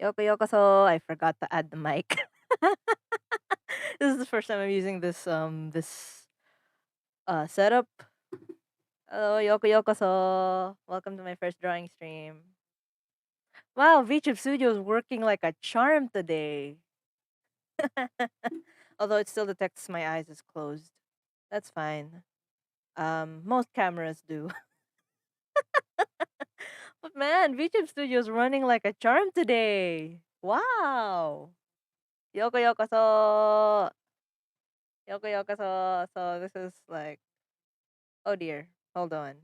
Yokuyokoso. I forgot to add the mic. This is the first time I'm using this setup. Hello, Yokuyokoso. Welcome to my first drawing stream. Wow, VTube Studio is working like a charm today. Although it still detects my eyes as closed. That's fine. Most cameras do. But man, VTube Studio is running like a charm today. Wow. Yokuyokoso. Yokuyokoso. So this is like, oh dear. Hold on.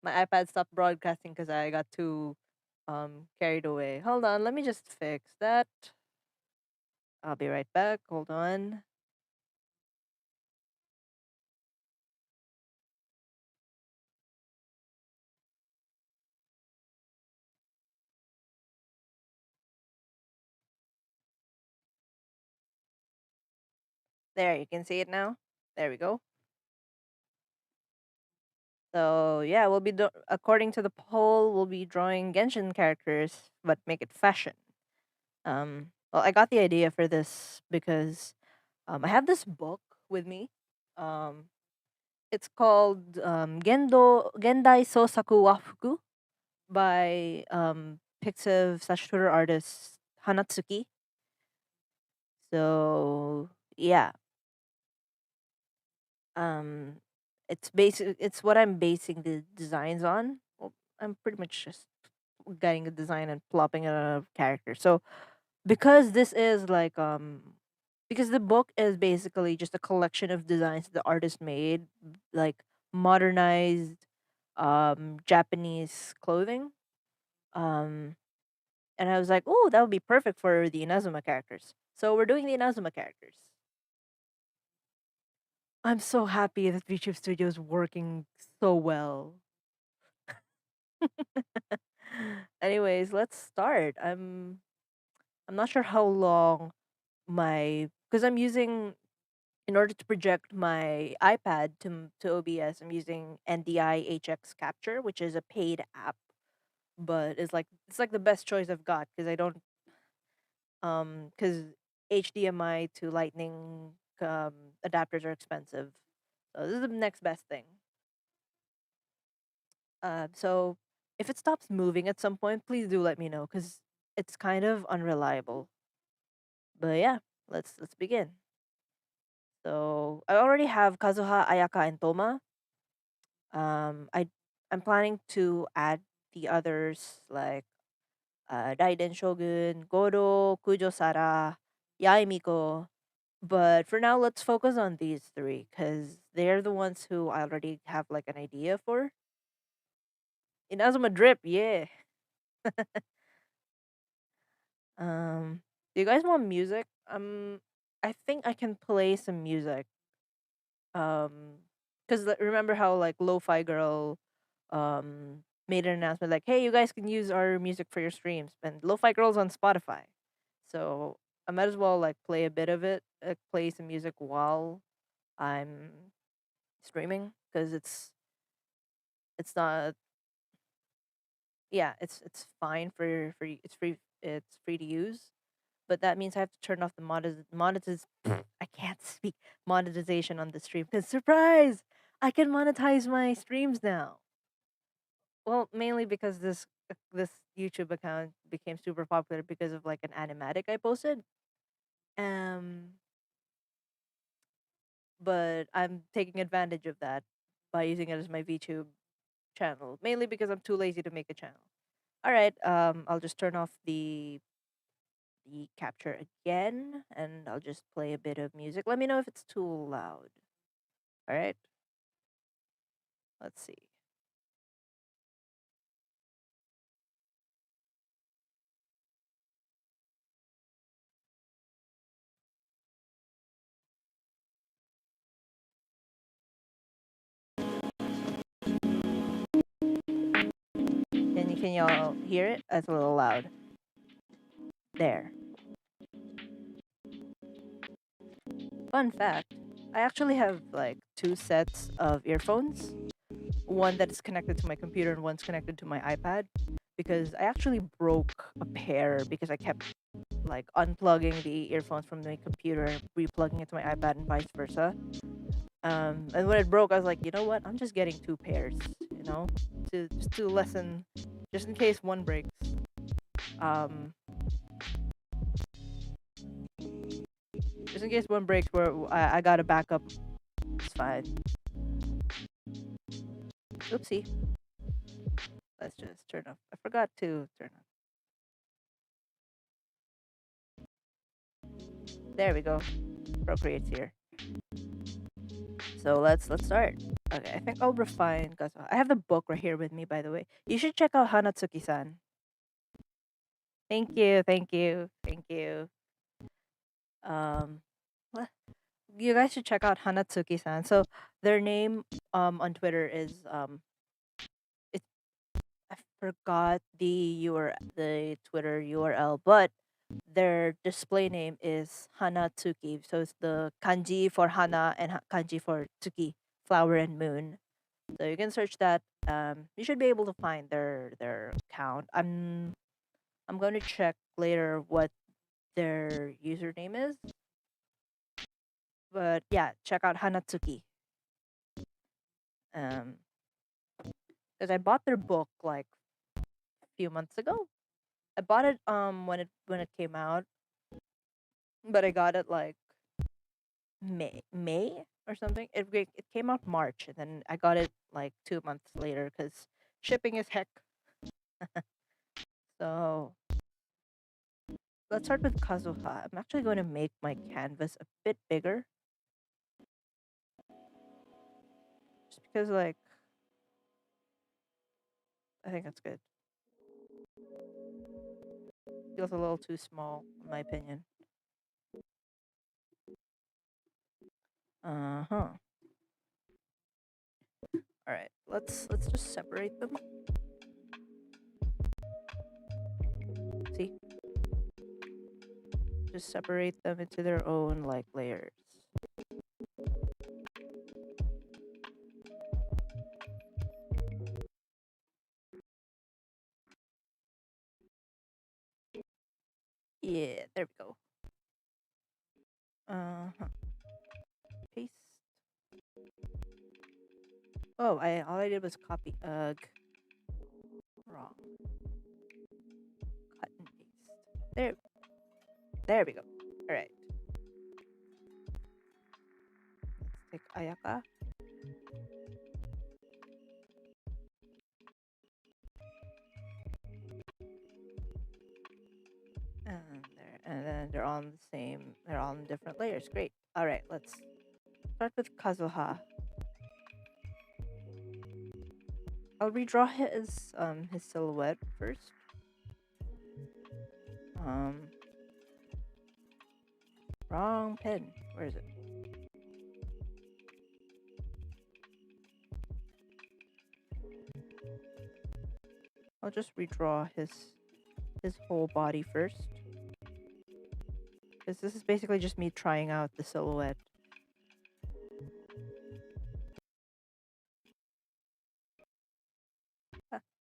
My iPad stopped broadcasting because I got too carried away. Hold on, let me just fix that. I'll be right back. Hold on. There, you can see it now. There we go. So yeah, according to the poll, we'll be drawing Genshin characters, but make it fashion. Well, I got the idea for this because I have this book with me. Um, it's called Gendai Sosaku Wafuku by Pixiv / Twitter artist Hanatsuki. So yeah, um, it's what I'm basing the designs on. Well, I'm pretty much just getting a design and plopping it on a character. So because this is like because the book is basically just a collection of designs the artist made, like modernized Japanese clothing. Um and I was like, oh, that would be perfect for the Inazuma characters. So we're doing the Inazuma characters. I'm so happy that VTube Studio is working so well. Anyways, let's start. I'm not sure how long my because I'm using in order to project my iPad to OBS. I'm using NDI HX Capture, which is a paid app, but it's like the best choice I've got because I don't because HDMI to Lightning adapters are expensive. So this is the next best thing. So if it stops moving at some point, please do let me know because it's kind of unreliable. But yeah, let's begin. So I already have Kazuha, Ayaka, and Toma. I'm planning to add the others like Raiden Shogun, Goro, Kujo Sara, Yaimiko. But for now, let's focus on these three because they're the ones who I already have like an idea for. Inazuma Drip, yeah. Do you guys want music? I think I can play some music. Because remember how like Lofi Girl, made an announcement like, "Hey, you guys can use our music for your streams." And Lofi Girl's on Spotify, so I might as well like play a bit of it, play some music while I'm streaming because it's not yeah it's fine it's free to use, but that means I have to turn off the I can't speak monetization on the stream because surprise, I can monetize my streams now. Well, mainly because this YouTube account became super popular because of like an animatic I posted. Um, but I'm taking advantage of that by using it as my VTube channel, mainly because I'm too lazy to make a channel. All right, I'll just turn off the capture again, and I'll just play a bit of music. Let me know if it's too loud. All right, let's see. Can y'all hear it? It's a little loud. There. Fun fact: I actually have like two sets of earphones. One that is connected to my computer and one's connected to my iPad because I actually broke a pair because I kept like unplugging the earphones from my computer and replugging it to my iPad and vice versa. And when it broke, I was like, you know what? I'm just getting two pairs, you know, to just to lessen, just in case one breaks. Um, just in case one breaks, where I got a backup. It's fine. Oopsie. Let's just turn off. I forgot to turn off. There we go. Procreate's here. So let's start. Okay, I think I'll refine because I have the book right here with me. By the way, you should check out Hanatsuki-san. Thank you, thank you, thank you. Um, le- you guys should check out Hanatsuki-san. So their name on Twitter is it I forgot the Twitter URL, but their display name is Hanatsuki. So it's the kanji for Hana and kanji for Tsuki, flower and moon. So you can search that. You should be able to find their account. I'm going to check later what their username is. But yeah, check out Hanatsuki. Um, because I bought their book like a few months ago. I bought it when it came out, but I got it like May or something. It came out March, and then I got it like 2 months later because shipping is heck. So let's start with Kazuha. I'm actually going to make my canvas a bit bigger, just because like I think that's good. Feels a little too small, in my opinion. Uh-huh. All right, let's just separate them. See, just separate them into their own like layers. Yeah, there we go. Uh-huh. Paste. Oh, I all I did was copy. Ugh, wrong. Cut and paste. There we go. All right. Let's take Ayaka. And then they're on the same. They're on different layers. Great. All right. Let's start with Kazuha. I'll redraw his silhouette first. Um, wrong pen. Where is it? I'll just redraw his whole body first, because this is basically just me trying out the silhouette.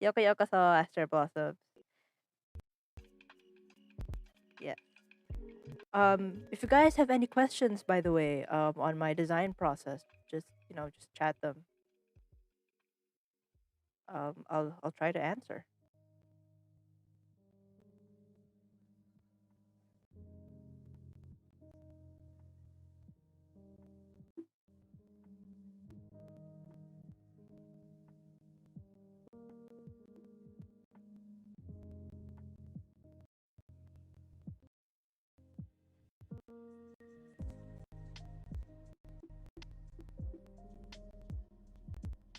Yokuyokoso, Aster Blossoms. Yeah. If you guys have any questions, by the way, on my design process, just just chat them. I'll try to answer.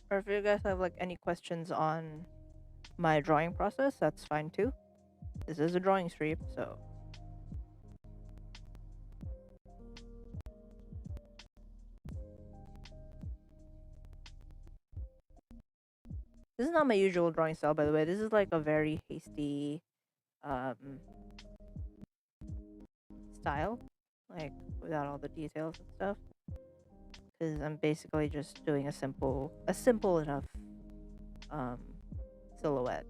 Or if you guys have like any questions on my drawing process, that's fine too. This is a drawing stream, so this is not my usual drawing style, by the way. This is like a very hasty um style, like without all the details and stuff. Because I'm basically just doing a simple enough um silhouette.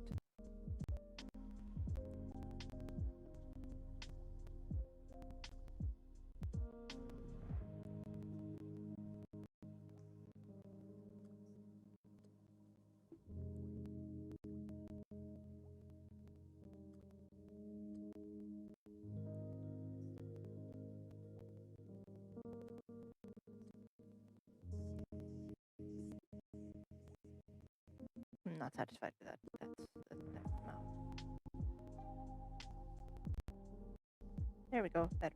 I'm not satisfied with that. No. There we go. Better.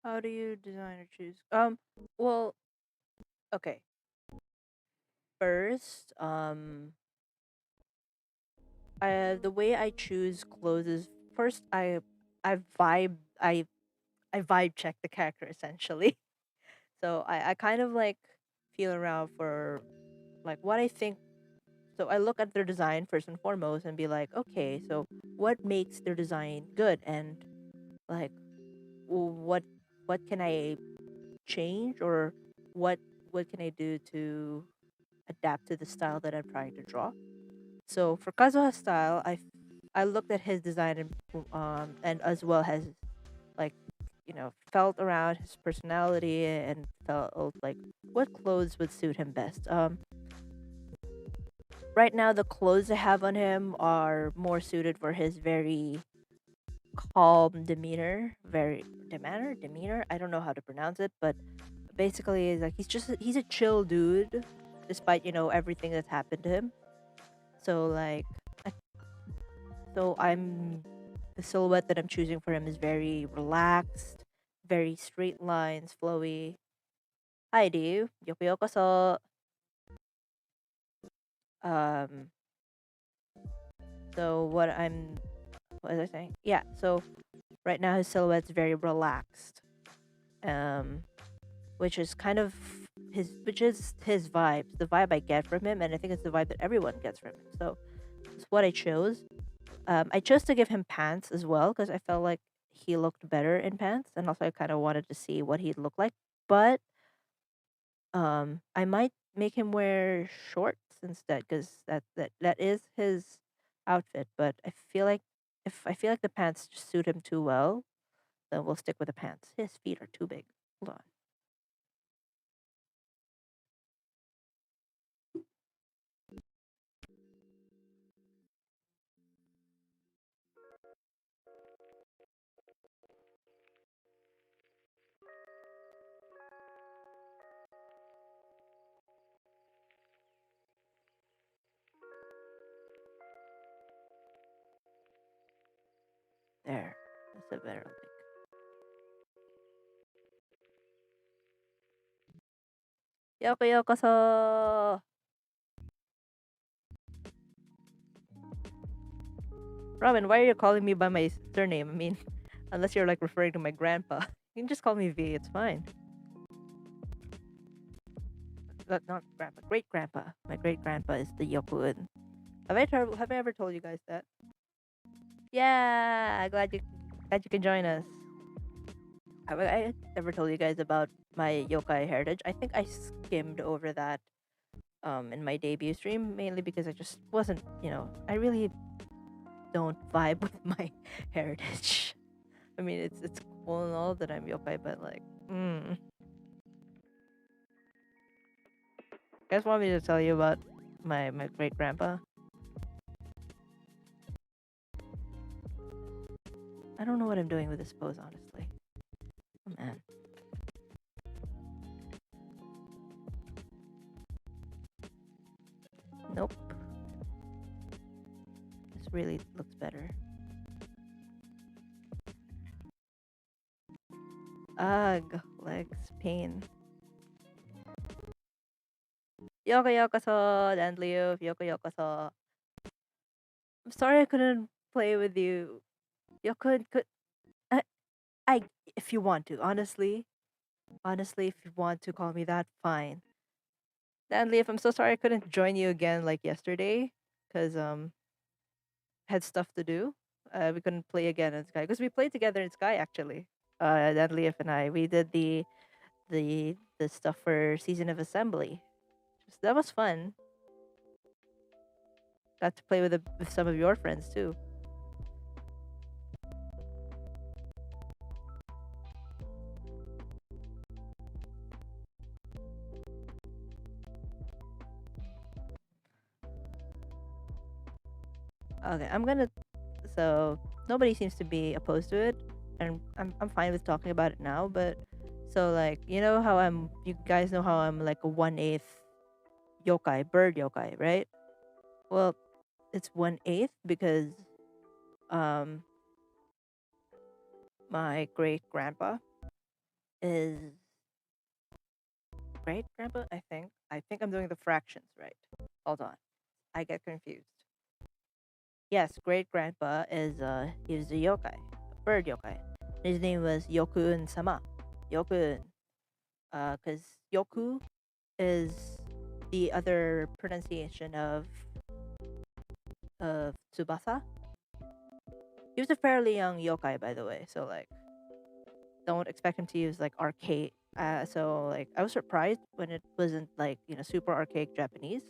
How do you design or choose? Well, okay. First, the way I choose clothes is first I vibe I vibe check the character essentially. So I kind of like feel around for like what I think. So I look at their design first and foremost and be like, okay, so what makes their design good, and like what can I change, or what can I do to adapt to the style that I'm trying to draw. So for Kazuha's style, I looked at his design and as well as like felt around his personality and felt like what clothes would suit him best. Right now the clothes I have on him are more suited for his very calm demeanor, very demeanor. I don't know how to pronounce it, but basically is like he's a chill dude, despite everything that's happened to him. So like, I- so I'm the silhouette that I'm choosing for him is very relaxed, very straight lines, flowy. Hi, do Yokuyokoso. Um, so what was I saying? Yeah, so right now his silhouette's very relaxed. Um, which is kind of which is his vibes, the vibe I get from him, and I think it's the vibe that everyone gets from him. So it's what I chose. I chose to give him pants as well because I felt like he looked better in pants, and also I kind of wanted to see what he'd look like. But I might make him wear shorts instead because that is his outfit. But I feel like if I feel like the pants just suit him too well, then we'll stick with the pants. His feet are too big. Hold on. There. That's a better link. Yokuyokoso! Robin, why are you calling me by my surname? I mean, unless you're like referring to my grandpa. You can just call me V, it's fine. Not grandpa, great grandpa. My great grandpa is the Yokuun. Have I ever told you guys that? Yeah, glad you can join us. Have I ever told you guys about my yokai heritage? I think I skimmed over that in my debut stream, mainly because I just wasn't, I really don't vibe with my heritage. I mean, it's cool and all that I'm yokai, but like, you guys want me to tell you about my great grandpa? I don't know what I'm doing with this pose, honestly. Oh, man. Nope. This really looks better. Ugh, legs, pain. Yokoyokoso, Dandliu, Yokoyokoso. I'm sorry I couldn't play with you. Could I, I if you want to, honestly, if you want to call me that, fine. Dandliu, I'm so sorry I couldn't join you again like yesterday, cause had stuff to do. We couldn't play again in Sky because we played together in Sky actually. Dandliu and I, we did the stuff for Season of Assembly. That was fun. got to play with some of your friends too. Okay, I'm gonna. So nobody seems to be opposed to it, and I'm fine with talking about it now. But so like you know how you guys know how I'm like a 1/8 yokai, bird yokai, right? Well, it's 1/8 because um my great grandpa is great grandpa. I think I'm doing the fractions right. Hold on, I get confused. Yes, great grandpa is he was a yokai, a bird yokai. His name was Yokuun sama. Yokuun, because Yoku is the other pronunciation of Tsubasa. He was a fairly young yokai, by the way. So like, don't expect him to use like archaic. So like, I was surprised when it wasn't like super archaic Japanese,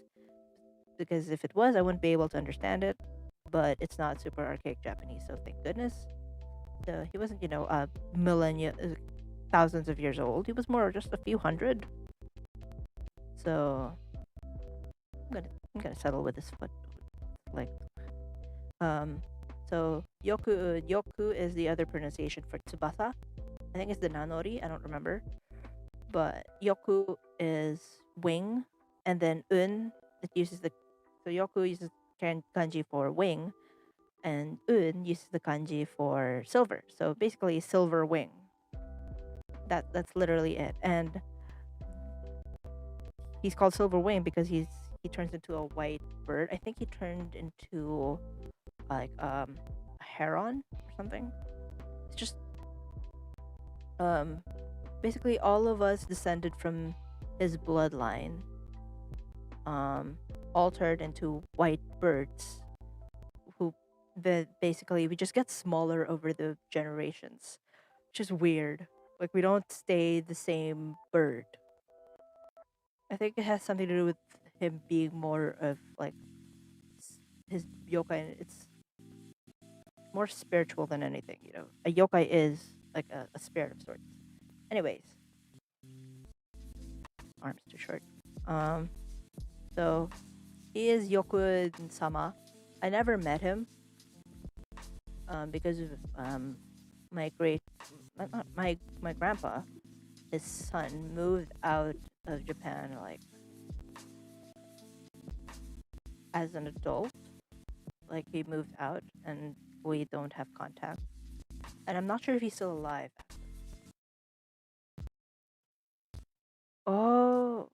because if it was, I wouldn't be able to understand it. But it's not super archaic Japanese, so thank goodness. So he wasn't millennia, thousands of years old. He was more just a few hundred. So I'm gonna settle with this foot. Like um, so yoku is the other pronunciation for tsubasa. I think it's the nanori. I don't remember. But yoku is wing, and then it uses the so yoku uses kanji for wing, and uses the kanji for silver. So basically, silver wing. That's literally it. And he's called silver wing because he turns into a white bird. I think he turned into like a heron or something. It's just um basically all of us descended from his bloodline, um altered into white birds who basically we just get smaller over the generations, which is weird. Like we don't stay the same bird. I think it has something to do with him being more of like his yokai. It's more spiritual than anything. A yokai is like a spirit of sorts. Anyways, arms too short. Um, so he is Yokuun sama. I never met him because of my great my grandpa. His son moved out of Japan like as an adult. Like he moved out, and we don't have contact. And I'm not sure if he's still alive. Oh,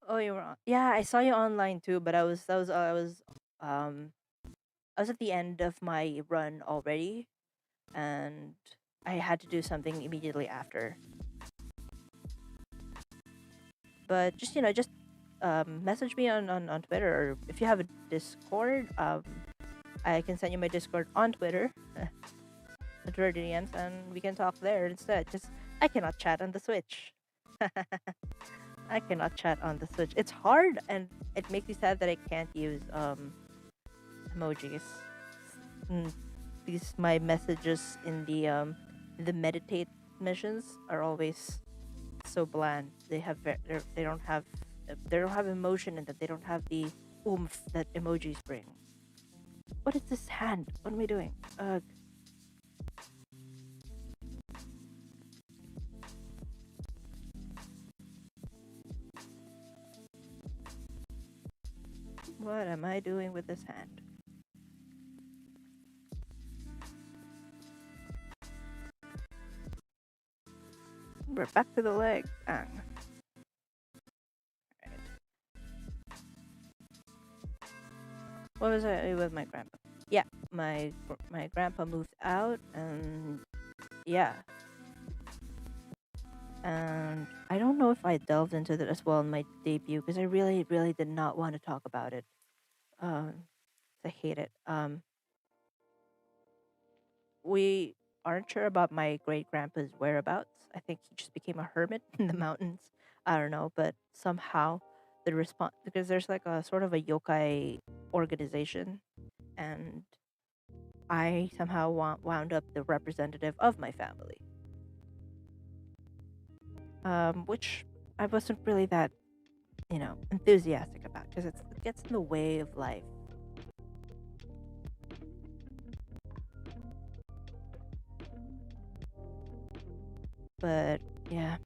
oh, you were on. Yeah, I saw you online too, but um I was at the end of my run already, and I had to do something immediately after. But just message me on Twitter, or if you have a Discord, I can send you my Discord on Twitter, Twitter DMs, and we can talk there instead. Because I cannot chat on the Switch. I cannot chat on the Switch. It's hard, and it makes me sad that I can't use emojis. Mm, These my messages in the meditate missions are always so bland. They don't have emotion in them. They don't have the oomph that emojis bring. What is this hand? What am I doing? What am I doing with this hand? We're back to the leg. Right. What was I with my grandpa? Yeah, my grandpa moved out, and yeah, and I don't know if I delved into that as well in my debut because I really, really did not want to talk about it. Um, I hate it. We aren't sure about my great grandpa's whereabouts. I think he just became a hermit in the mountains. I don't know, but somehow the response, because there's like a sort of a yokai organization, and I somehow wound up the representative of my family, which I wasn't really that enthusiastic about because it gets in the way of life. But yeah,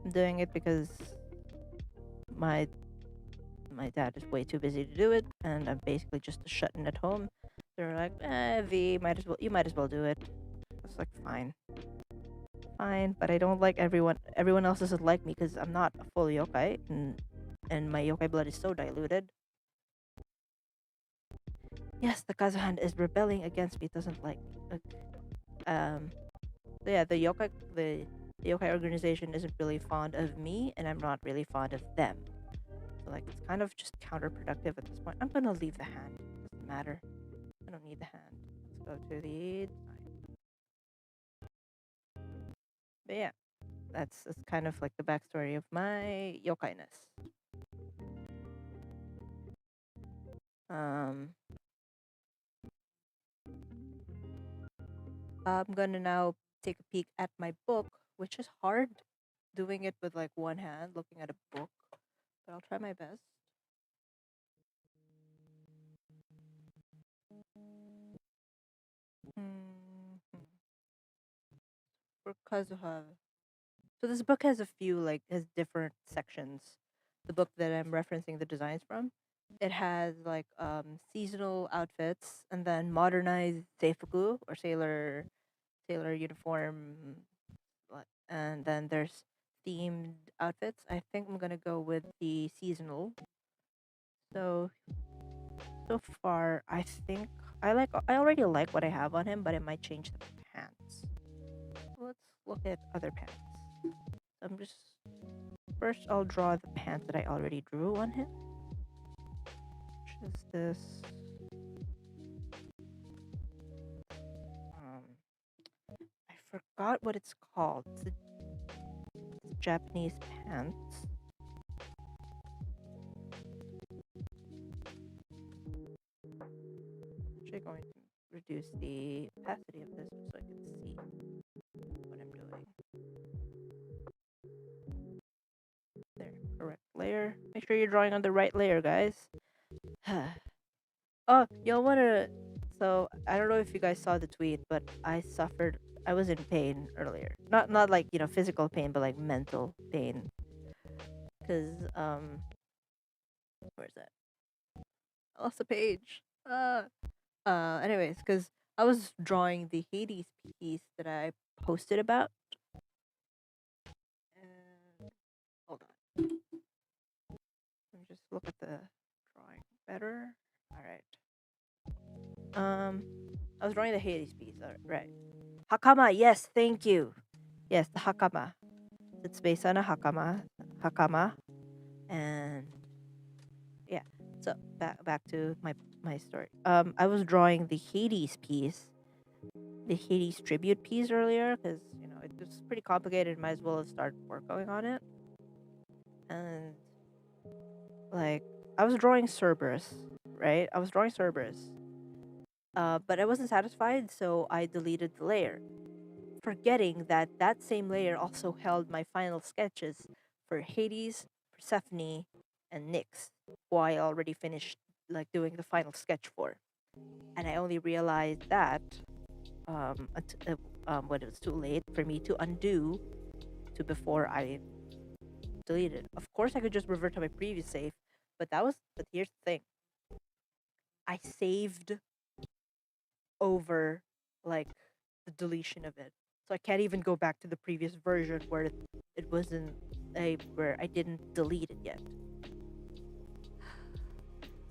I'm doing it because my my dad is way too busy to do it, and I'm basically just shutting at home. They're like, V, you might as well do it. It's like, fine, fine, but I don't like everyone. Everyone else doesn't like me because I'm not a full yokai, and my yokai blood is so diluted. Yes, the Kazahan is rebelling against me. Doesn't like. Um, yeah, the yokai organization isn't really fond of me, and I'm not really fond of them. So like, it's kind of just counterproductive at this point. I'm gonna leave the hand. Doesn't matter. I don't need the hand. Let's go to the design. But yeah, that's kind of like the backstory of my yokai-ness. Um, I'm gonna now take a peek at my book, which is hard doing it with like one hand, looking at a book, but I'll try my best. For Kazuha. So this book has a few has different sections. The book that I'm referencing the designs from, it has like seasonal outfits and then modernized seifuku or sailor uniform, and then there's themed outfits. I think I'm gonna go with the seasonal. So far, I think I already like what I have on him, but it might change the pants. Let's look at other pants. I'm just First I'll draw the pants that I already drew on him. Which is this I forgot what it's called. It's Japanese pants. Actually going to reduce the opacity of this so I can see what I'm doing. There, correct layer. Make sure you're drawing on the right layer, guys. Oh, y'all wanna... So, I don't know if you guys saw the tweet, but I was in pain earlier. Not like, physical pain, but like mental pain. Cause, where's that? I lost the page. Anyways, because I was drawing the Hades piece that I posted about. And hold on. Let me just look at the drawing better. All right. I was drawing the Hades piece. All right. Hakama. Yes, thank you. Yes, the Hakama. It's based on a Hakama. Hakama. And yeah. So back to my story. I was drawing the Hades piece, the Hades tribute piece earlier because it was pretty complicated. Might as well start working on it. And like I was drawing Cerberus, right? I was drawing Cerberus, but I wasn't satisfied, so I deleted the layer, forgetting that that same layer also held my final sketches for Hades, Persephone, and Nyx, who I already finished doing the final sketch for, and I only realized that when it was too late for me to undo to before I deleted. Of course, I could just revert to my previous save, but here's the thing: I saved over like the deletion of it, so I can't even go back to the previous version where it wasn't where I didn't delete it yet.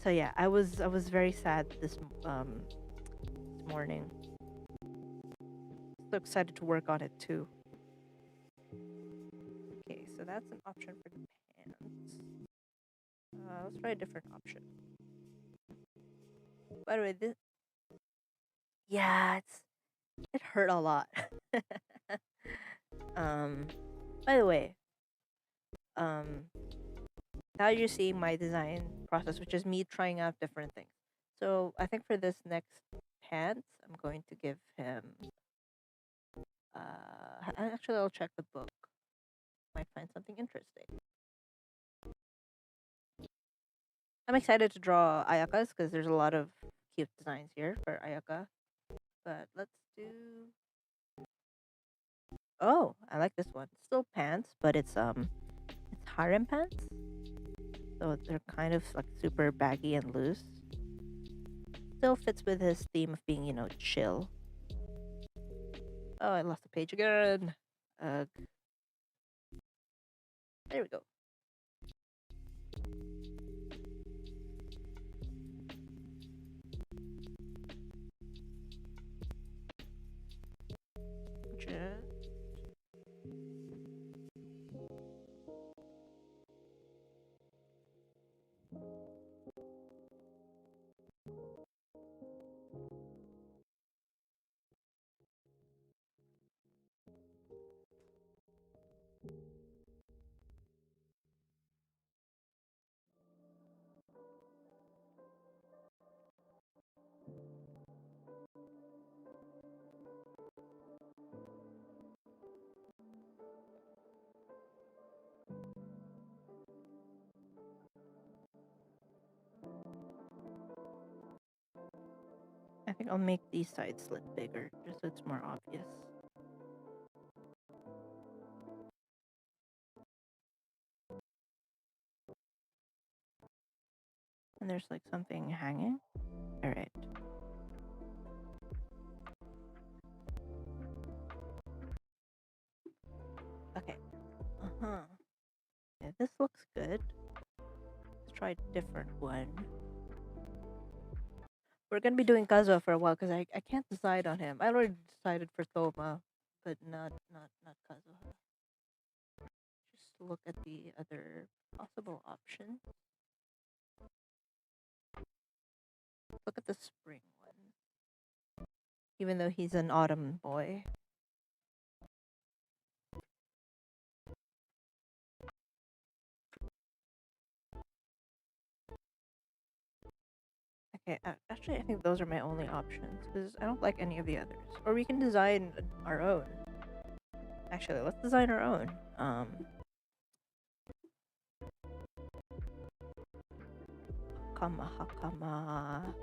So yeah, I was very sad this morning. So excited to work on it too. Okay, so that's an option for the pants. Let's try a different option. By the way, it hurt a lot. By the way, without you seeing my design process, which is me trying out different things. So I think for this next pants, I'm going to give him. Actually, I'll check the book. Might find something interesting. I'm excited to draw Ayakas because there's a lot of cute designs here for Ayaka. But let's do. Oh, I like this one. Still pants, but it's harem pants. So they're kind of like super baggy and loose. Still fits with his theme of being, chill. Oh, I lost the page again. There we go. Just I think I'll make these sides slit bigger, just so it's more obvious. And there's like something hanging. All right. Okay. Yeah, this looks good. Let's try a different one. We're gonna be doing Kazuha for a while because I can't decide on him. I already decided for Thoma, but not Kazuha. Just look at the other possible options. Look at the spring one. Even though he's an autumn boy. Okay, actually, I think those are my only options because I don't like any of the others. Or we can design our own. Actually, let's design our own. Hakama.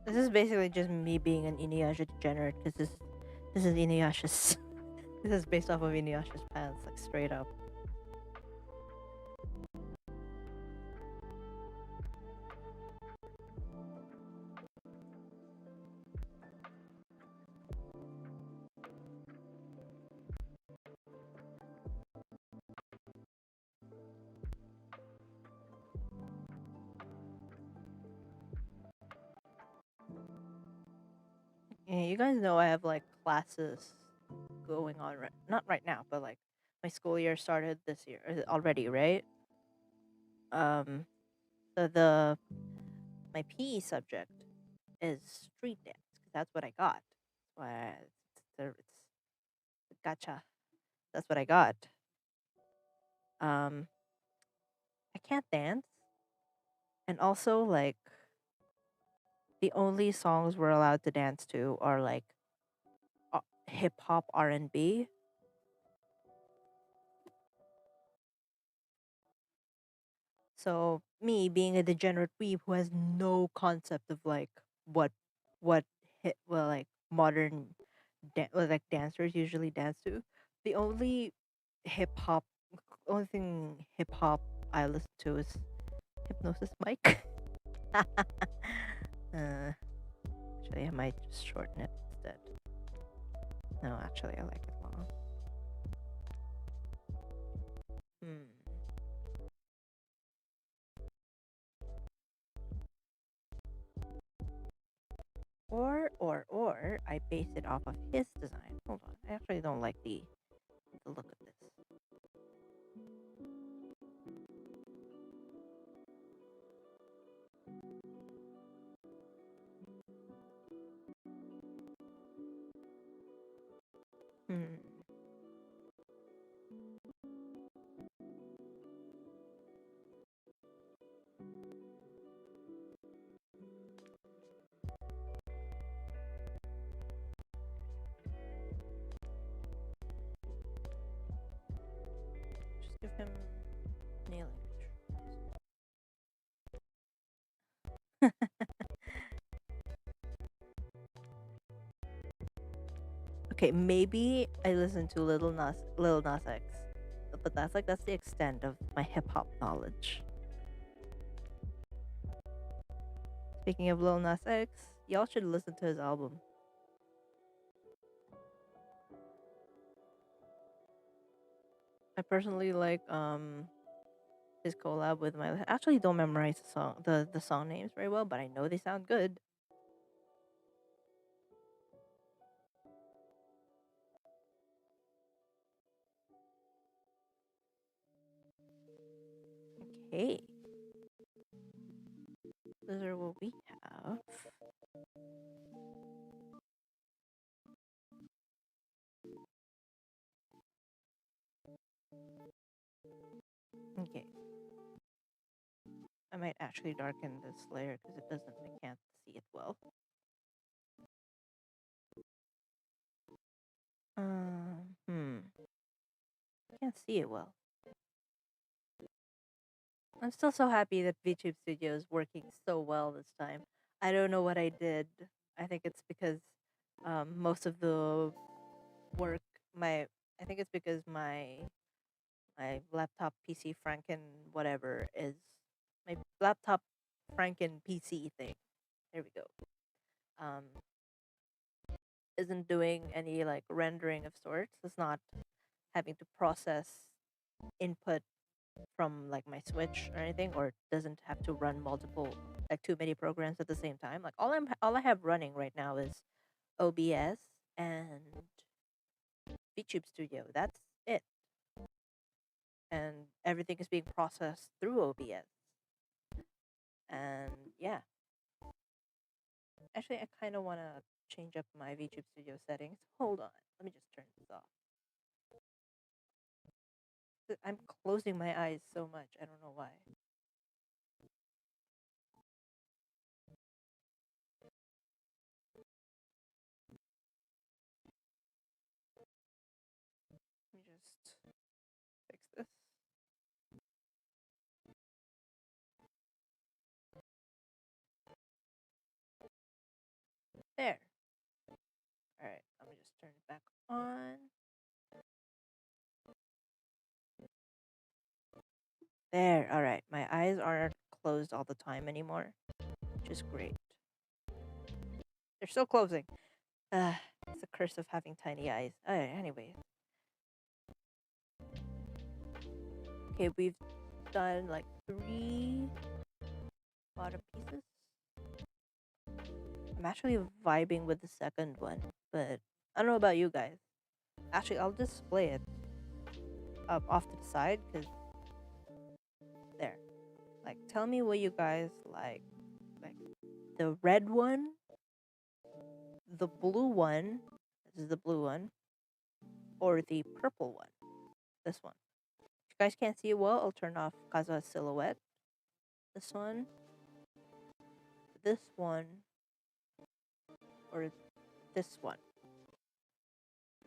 This is basically just me being an Inuyasha degenerate because this is Inuyasha's. This is based off of Inuyasha's pants, like straight up. Yeah, you guys know I have like classes going on not right now, but like my school year started this year already, right? So my PE subject is street dance because that's what I got. Why it's gotcha. That's what I got. I can't dance, and also like the only songs we're allowed to dance to are like hip hop R&B. So me being a degenerate weeb who has no concept of like what hit well like modern like dancers usually dance to, the hip hop only thing hip hop I listen to is Hypnosis Mike. Actually, I might just shorten it instead. No, actually, I like it long. Or I base it off of his design. Hold on, I actually don't like the look of this. Mm. Just give him nail image. Okay, maybe I listen to Lil Nas X, but that's the extent of my hip hop knowledge. Speaking of Lil Nas X, y'all should listen to his album. I personally like his collab with my. I actually don't memorize the song names very well, but I know they sound good. Okay, those are what we have. Okay, I might actually darken this layer because it doesn't. I can't see it well. Hmm. Can't see it well. I'm still so happy that VTube Studio is working so well this time. I don't know what I did. I think it's because most of the work my I think it's because my laptop PC Franken whatever is my laptop Franken PC thing. There we go. Um, isn't doing any like rendering of sorts. It's not having to process input from like my Switch or anything, or doesn't have to run multiple like too many programs at the same time. Like all I have running right now is OBS and VTube Studio. That's it, and everything is being processed through OBS. And yeah, actually, I kind of want to change up my VTube Studio settings. Hold on, let me just turn this off. I'm closing my eyes so much. I don't know why. Let me just fix this. There. All right, let me just turn it back on. There. All right, my eyes aren't closed all the time anymore, which is great. They're still closing. It's a curse of having tiny eyes. Anyway. Okay, we've done like 3 bottom pieces. I'm actually vibing with the second one, but I don't know about you guys. Actually, I'll display it up off to the side because there. Like, tell me what you guys like. Like the red one, the blue one. This is the blue one, or the purple one. This one. If you guys can't see it well, I'll turn off Kazuha's silhouette. This one, or this one.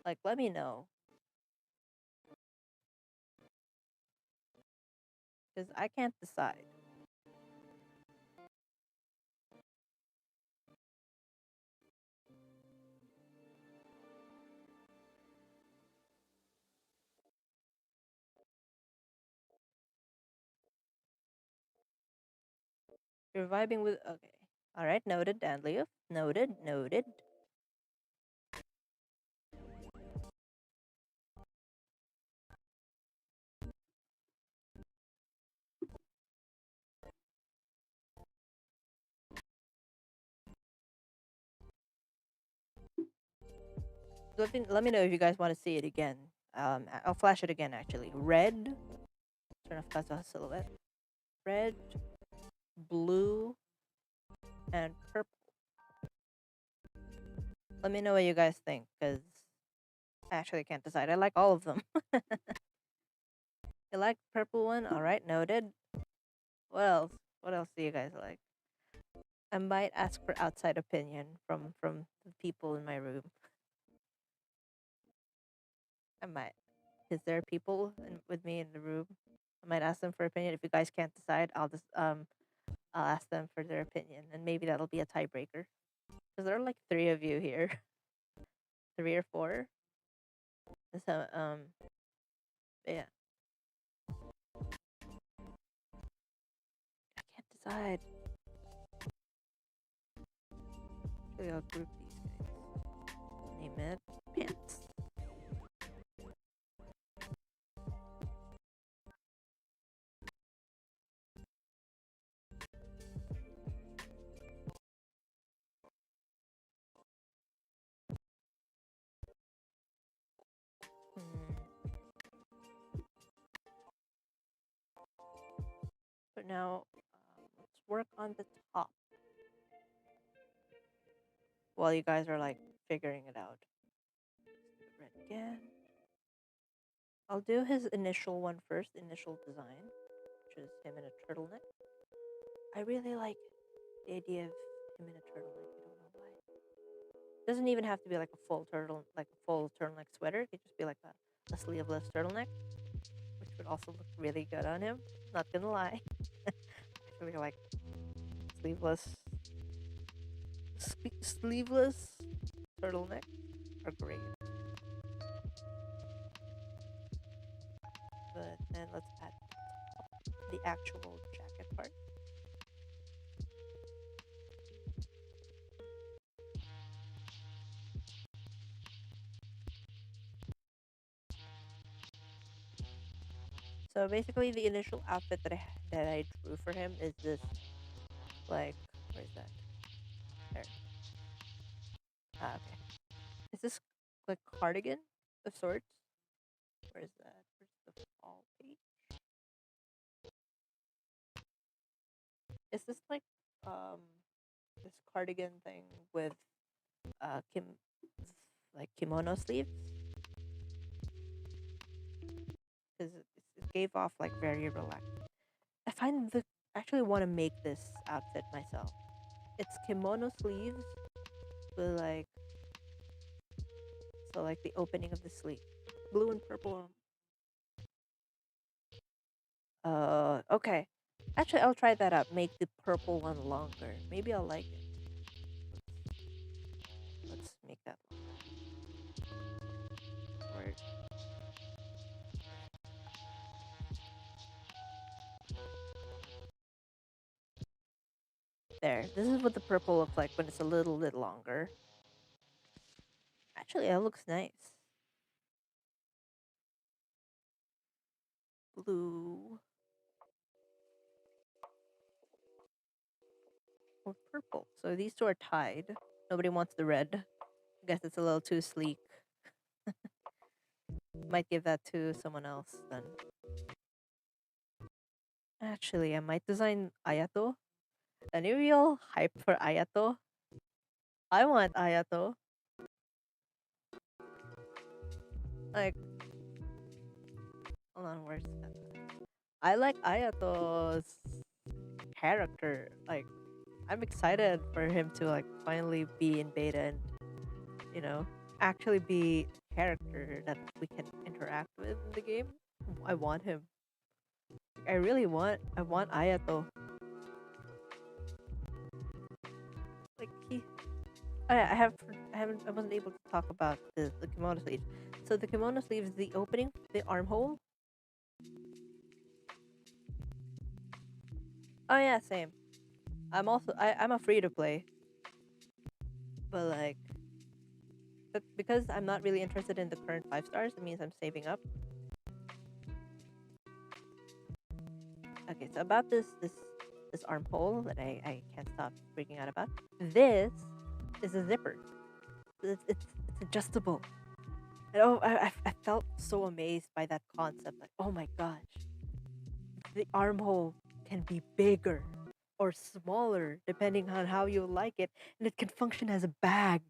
Like, let me know. Because I can't decide. You're vibing with. Okay. Alright, noted, Danlief. Noted, noted. Let me know if you guys want to see it again. I'll flash it again actually. Red. Turn off Kazuha's silhouette. Red, blue, and purple. Let me know what you guys think, because Actually, I can't decide. I like all of them. You like purple one? All right, noted. What else? What else do you guys like? I might ask for outside opinion from the people in my room. I might. Is there people with me in the room? I might ask them for opinion. If you guys can't decide, I'll ask them for their opinion, and maybe that'll be a tiebreaker. Because there are like three of you here, three or four. So yeah, I can't decide. Actually, I'll group these guys. Name it pants. Hmm. But now, let's work on the top while you guys are like figuring it out. Red again. I'll do his initial one first, initial design, which is him in a turtleneck. I really like the idea of him in a turtleneck. I don't know why. Doesn't even have to be like a full turtleneck sweater. It could just be like a sleeveless turtleneck, which would also look really good on him. Not gonna lie. Actually, like sleeveless, sleeveless turtleneck are great. But then let's add the actual jacket part. So basically, the initial outfit that I drew for him is this, like, where's that? There. Ah, okay. Is this like cardigan of sorts? Where is that? Where's the fall page? Is this um this cardigan thing with kim like kimono sleeves? Because it gave off like very relaxed. I find the actually want to make this outfit myself. It's kimono sleeves with like so like the opening of the sleeve, blue and purple. Okay. Actually, I'll try that out. Make the purple one longer. Maybe I'll like it. Let's make that longer. There. This is what the purple looks like when it's a little bit longer. Actually, it looks nice. Blue or purple. So these two are tied. Nobody wants the red. I guess it's a little too sleek. Might give that to someone else then. Actually, I might design Ayato. Any real hype for Ayato? I want Ayato. Like, hold on, where's that? I like Ayato's character. Like, I'm excited for him to like finally be in beta and you know actually be a character that we can interact with in the game. I want him. I really want. I want Ayato. Like he. I have. I haven't. I wasn't able to talk about the kimono sleeves. So the kimono sleeves, the opening, the armhole. Oh yeah, same. I'm a free to play, but like, but because I'm not really interested in the current 5 stars, it means I'm saving up. Okay, so about this armhole that I can't stop freaking out about. This is a zipper. It's adjustable. And oh, I felt so amazed by that concept. Like, oh my gosh, the armhole can be bigger or smaller depending on how you like it, and it can function as a bag.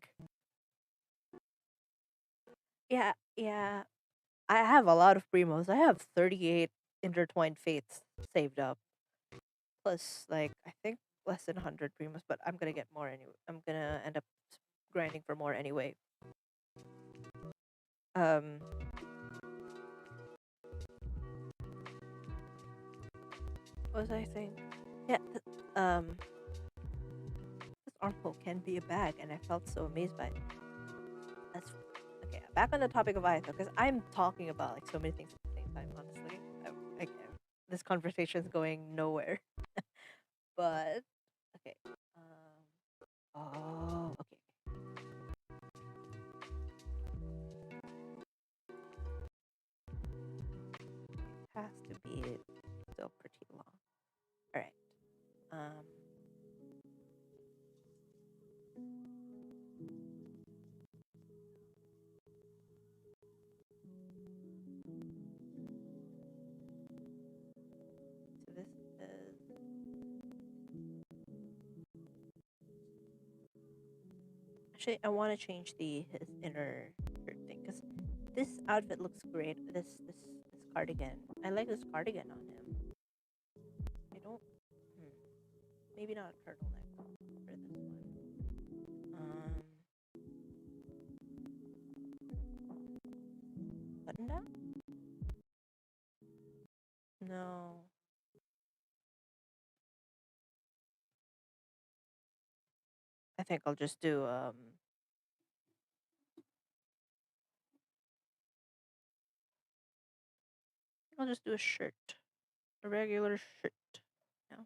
Yeah, Yeah, I have a lot of primos. I have 38 intertwined fates saved up. Plus, like, I think less than 100 primos, but I'm gonna get more anyway. I'm gonna end up grinding for more anyway. Um, what was I saying? Yeah, this armhole can be a bag, and I felt so amazed by it. That's okay. Back on the topic of Ayato, because I'm talking about like so many things at the same time. Honestly, this conversation's going nowhere. But okay. Oh, okay. Has to be still pretty long. All right. Um. So this is. Actually, I want to change his inner shirt thing because this outfit looks great. This cardigan. I like this cardigan on him. I don't. Hmm, maybe not a turtleneck for this one. Button down? No. I think I'll just do I'll just do a shirt, a regular shirt. No.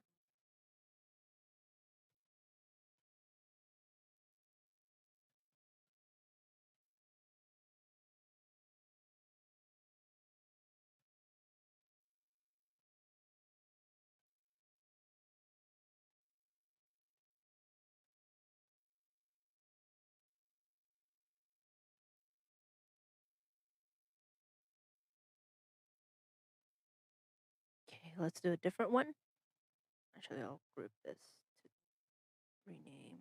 Okay, let's do a different one. Actually, I'll group this to rename.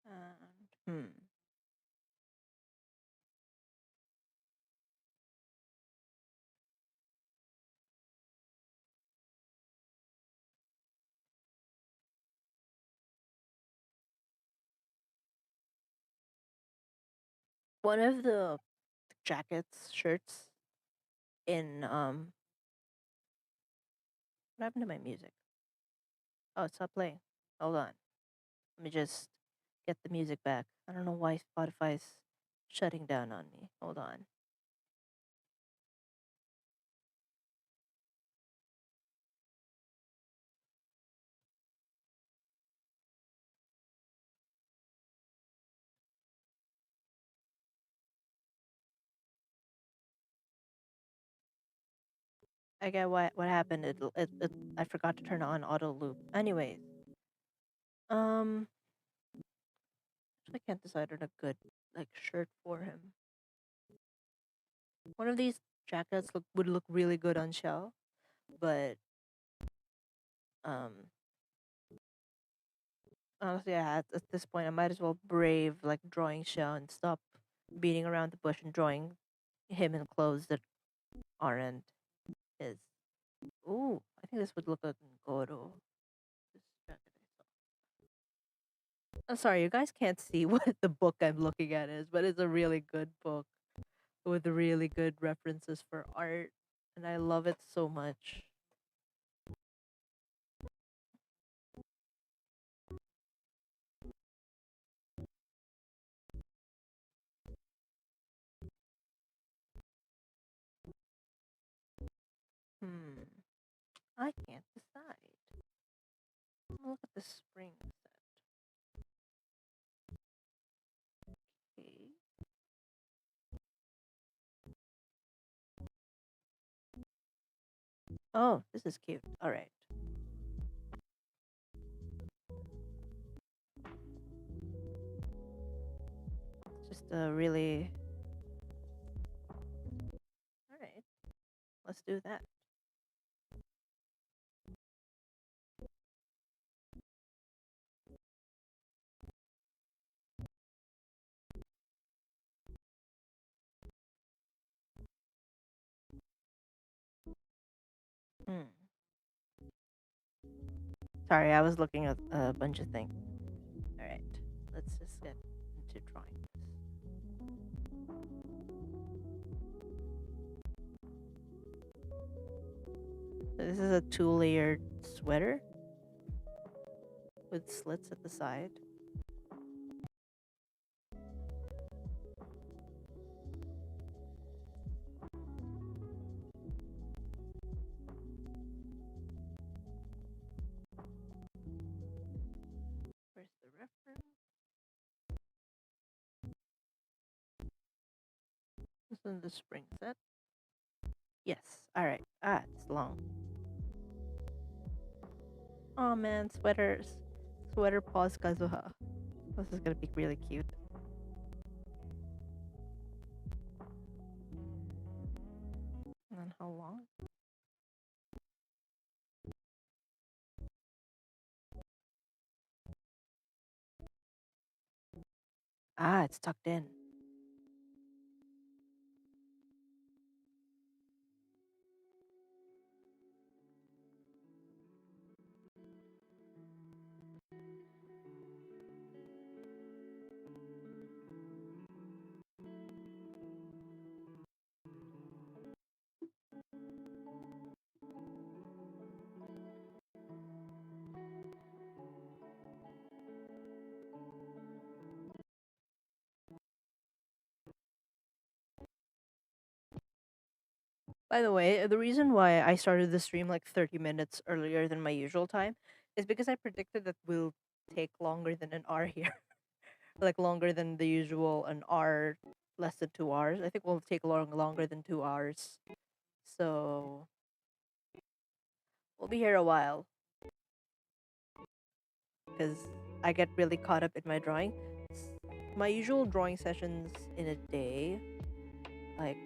And one of the jackets, shirts in what happened to my music? Oh, it's not playing. Hold on. Let me just get the music back. I don't know why Spotify's shutting down on me. Hold on. I get what happened. I forgot to turn on auto loop. Anyways, um, I can't decide on a good like shirt for him. One of these jackets would look really good on Shell, but um, honestly, at this point, I might as well brave like drawing Shell and stop beating around the bush and drawing him in clothes that aren't his. Ooh, I think this would look good in Goro. This jacket I saw. I'm sorry, you guys can't see what the book I'm looking at is, but it's a really good book with really good references for art, and I love it so much. Hmm, I can't decide. Look at the spring set. Okay. Oh, this is cute. All right. Just a really. All right. Let's do that. Hmm. Sorry, I was looking at a bunch of things. All right, let's just get into drawing this. So this is a two-layered sweater with slits at the side. Where's the reference? This is the spring set. Yes. All right. Ah, it's long. Oh man, sweaters. Sweater paws Kazuha. This is gonna be really cute. And then how long? Ah, it's tucked in. By the way, the reason why I started the stream like 30 minutes earlier than my usual time is because I predicted that we'll take longer than an hour here. Like longer than the usual an hour, less than 2 hours. I think we'll take longer than 2 hours. So we'll be here a while because I get really caught up in my drawing. My usual drawing sessions in a day, like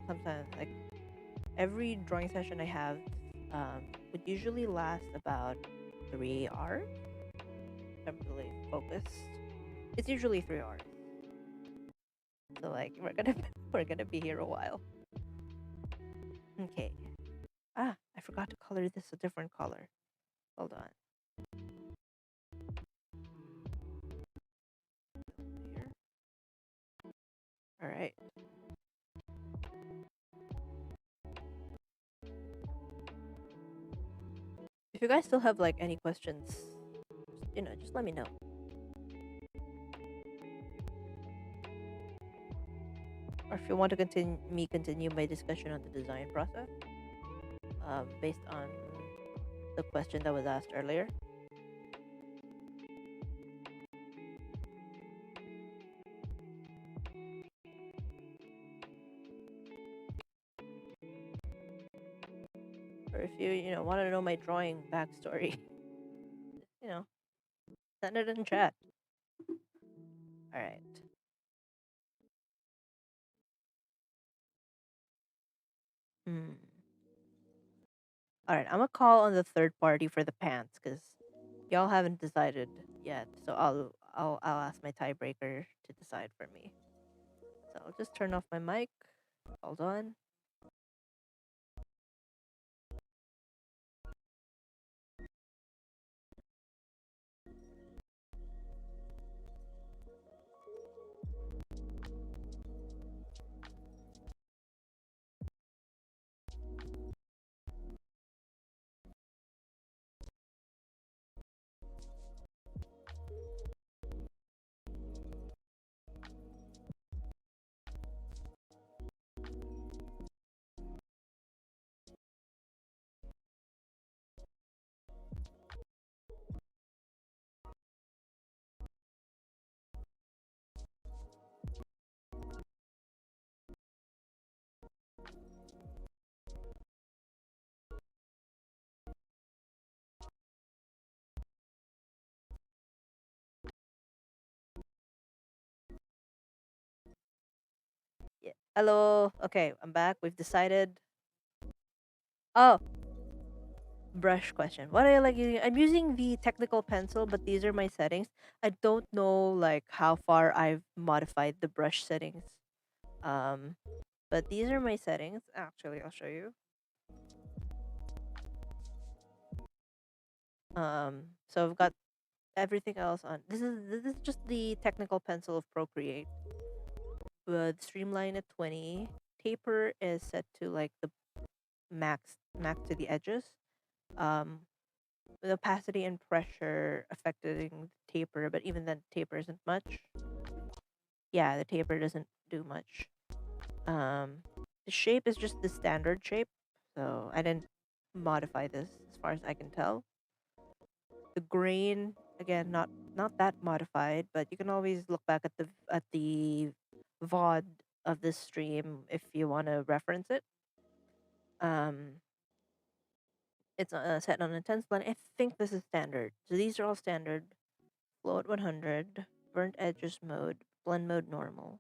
sometimes like every drawing session I have would usually last about 3 hours. If I'm really focused. It's usually 3 hours. So like we're gonna we're gonna be here a while. Okay. Ah, I forgot to color this a different color. Hold on. Here. All right. If you guys still have like any questions, just let me know. Or if you want to continue my discussion on the design process, based on the question that was asked earlier. Or if you want to know my drawing backstory, you know, send it in chat. All right. Hmm. All right. I'm gonna call on the third party for the pants because y'all haven't decided yet. So I'll ask my tiebreaker to decide for me. So I'll just turn off my mic. Hold on. Yeah. Hello. Okay, I'm back. We've decided. Oh, brush question. What I like using? I'm using the technical pencil, but these are my settings. I don't know like how far I've modified the brush settings. Um, but these are my settings. Actually, I'll show you. So I've got everything else on. This is just the technical pencil of Procreate with streamline at 20. Taper is set to like the max to the edges. Um, with opacity and pressure affecting the taper, but even then, taper isn't much. Yeah, the taper doesn't do much. Um, the shape is just the standard shape, so I didn't modify this as far as I can tell. The grain, again, not that modified, but you can always look back at the VOD of this stream if you want to reference it. Um, it's set on intense blend. I think this is standard. So these are all standard. Flow at 100, burnt edges mode, blend mode normal.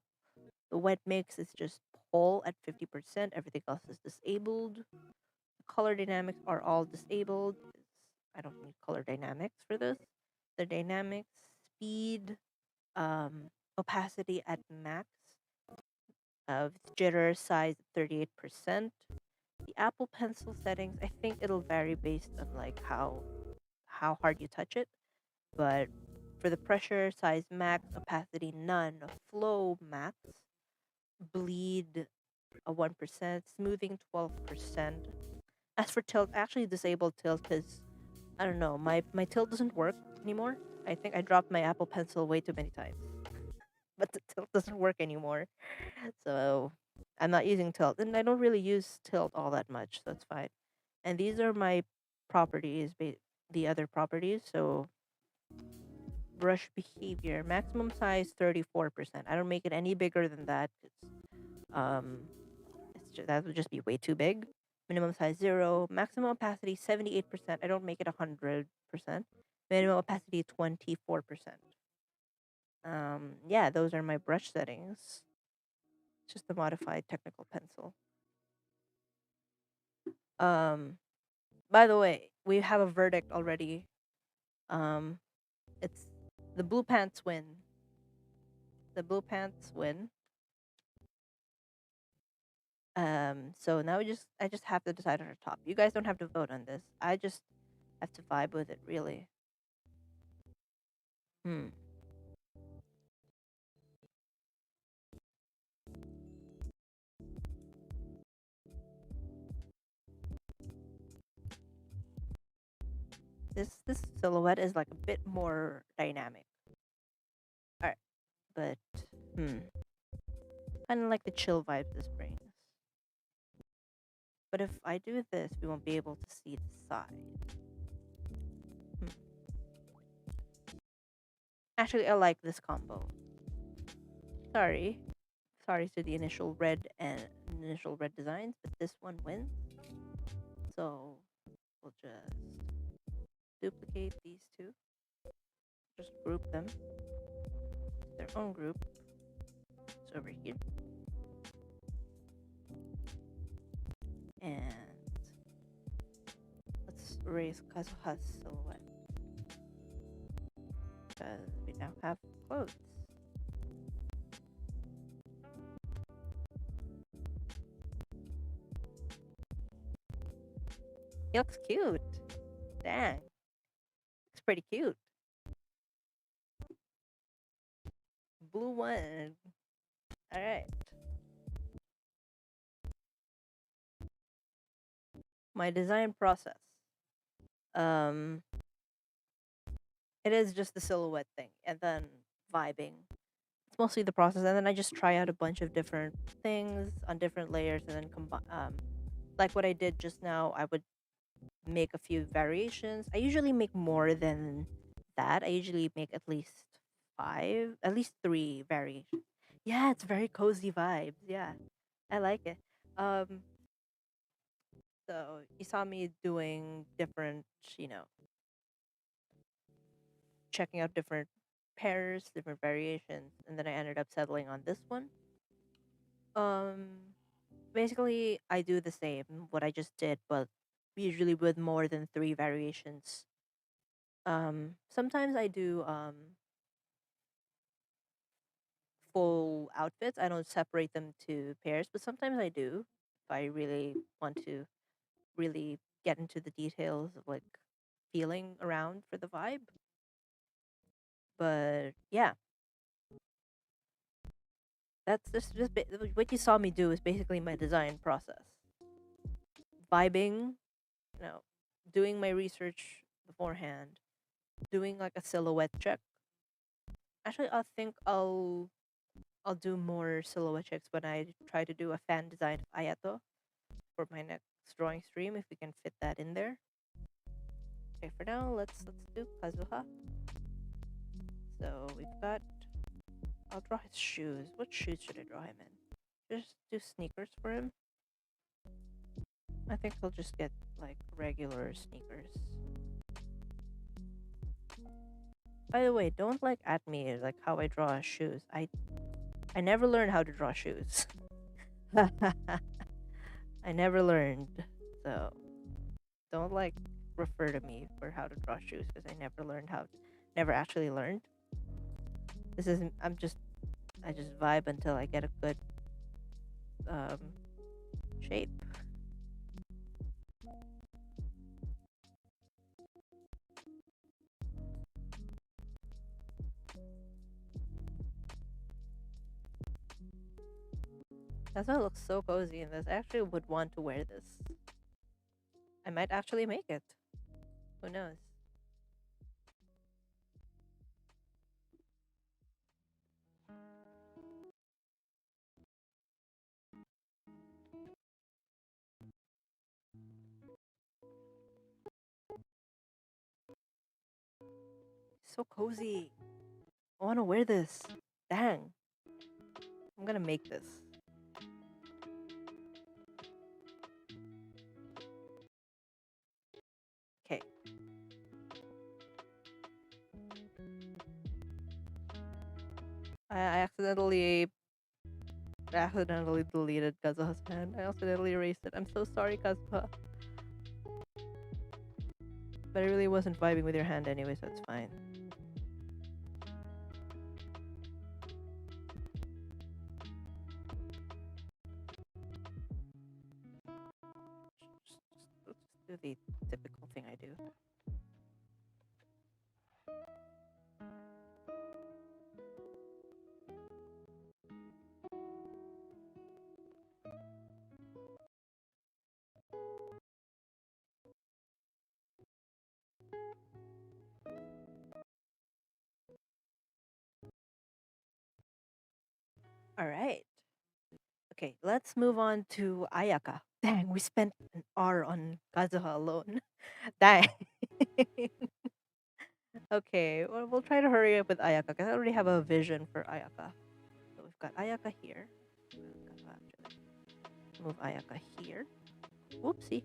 The wet mix is just pole at 50%. Everything else is disabled. The color dynamics are all disabled. I don't need color dynamics for this. The dynamics, speed, opacity at max, jitter size at 38%. The Apple Pencil settings, I think it'll vary based on like how hard you touch it. But for the pressure, size max, opacity none, flow max, bleed a 1%, smoothing 12%. As for tilt, I actually disabled tilt because I don't know, my tilt doesn't work anymore. I think I dropped my Apple Pencil way too many times, but the tilt doesn't work anymore. So I'm not using tilt, and I don't really use tilt all that much, so it's fine. And these are my properties, the other properties. So brush behavior, maximum size 34%. I don't make it any bigger than that. Um, that would just be way too big. Minimum size 0, maximum opacity 78%. I don't make it 100%. Minimum opacity 24%. Yeah, those are my brush settings. It's just a modified technical pencil. Um, by the way, we have a verdict already. Um, it's the blue pants win. The blue pants win. So now I just have to decide on a top. You guys don't have to vote on this. I just have to vibe with it, really. Hmm. This silhouette is like a bit more dynamic. Alright, but hmm. Kind of like the chill vibe this brings. But if I do this, we won't be able to see the side. Hmm. Actually, I like this combo. Sorry. Sorry to the initial red designs, but this one wins. So we'll just duplicate these two. Just group them. Their own group. It's over here. And let's erase Kazuha's silhouette. Because we now have clothes. He looks cute. Dang. Looks pretty cute. Blue one. Alright. My design process. Um it is just the silhouette thing and then vibing. It's mostly the process, and then I just try out a bunch of different things on different layers and then combine like what I did just now, I would make a few variations. I usually make more than that. I usually make at least 3 variations. Yeah, it's very cozy vibes. Yeah. I like it. Um so you saw me doing different, you know, checking out different pairs, different variations, and then I ended up settling on this one. Um Basically I do the same what I just did, but usually with more than 3 variations. Sometimes I do full outfits. I don't separate them to pairs, but sometimes I do if I really want to really get into the details of like feeling around for the vibe. But yeah, that's what you saw me do is basically my design process. Vibing, doing my research beforehand, doing like a silhouette check. Actually, I think I'll do more silhouette checks when I try to do a fan design of Ayato for my next drawing stream if we can fit that in there. Okay, for now let's do Kazuha. So we've got. I'll draw his shoes. What shoes should I draw him in? Just do sneakers for him. I think I'll just get like regular sneakers. By the way, don't like at me like how I draw shoes. I never learned how to draw shoes. I never learned. So don't like refer to me for how to draw shoes because I never learned never actually learned. This isn't I just vibe until I get a good shape. That's why it looks so cozy in this. I actually would want to wear this. I might actually make it. Who knows? So cozy. I want to wear this. Dang. I'm gonna make this. Okay. I accidentally deleted Kazuha's hand. I accidentally erased it. I'm so sorry, Kazuha. But I really wasn't vibing with your hand anyway, so it's fine. Let's just do the typical thing I do. All right. Okay, let's move on to Ayaka. Dang, we spent an hour on Kazuha alone. Dang. Okay, well, we'll try to hurry up with Ayaka because I already have a vision for Ayaka. So we've got Ayaka here. Move Ayaka here. Whoopsie.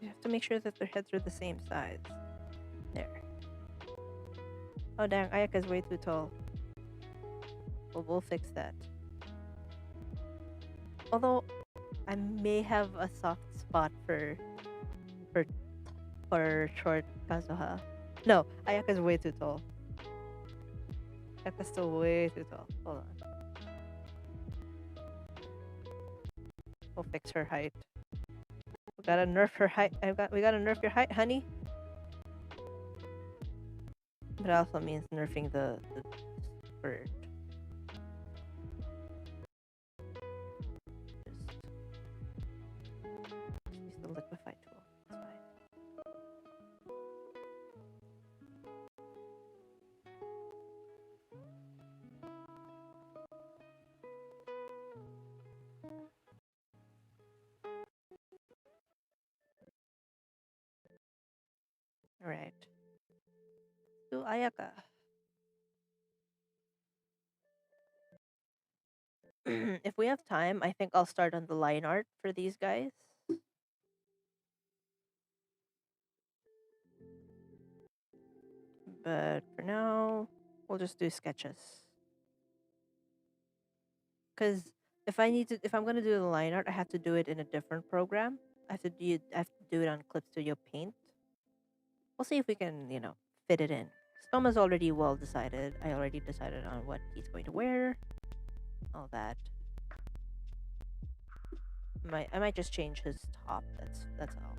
You have to make sure that their heads are the same size. There. Oh dang, Ayaka's way too tall. Well, we'll fix that. Although I may have a soft spot for short Kazuha. No, Ayaka's way too tall. Ayaka's still way too tall. Hold on. We'll fix her height. We gotta nerf her height. We gotta nerf your height, honey. But it also means nerfing the bird. Just use the liquefy tool. It's fine. All right. To Ayaka. If we have time, I think I'll start on the line art for these guys. But for now, we'll just do sketches. Because if I'm gonna do the line art, I have to do it in a different program. I have to do it on Clip Studio Paint. We'll see if we can, fit it in. Stoma's already well decided. I already decided on what he's going to wear. all that. I might just change his top. That's all.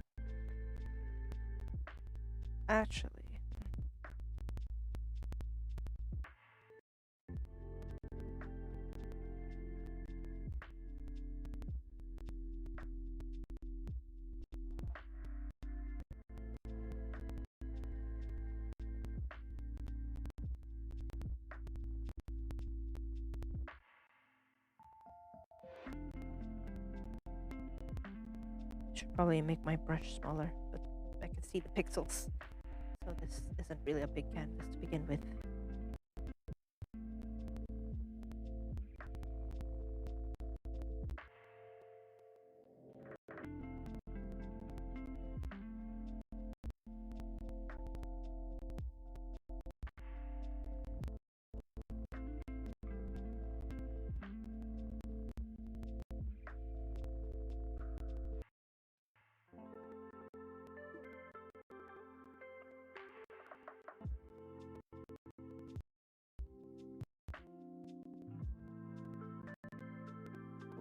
Actually, should probably make my brush smaller, but I can see the pixels. So this isn't really a big canvas to begin with.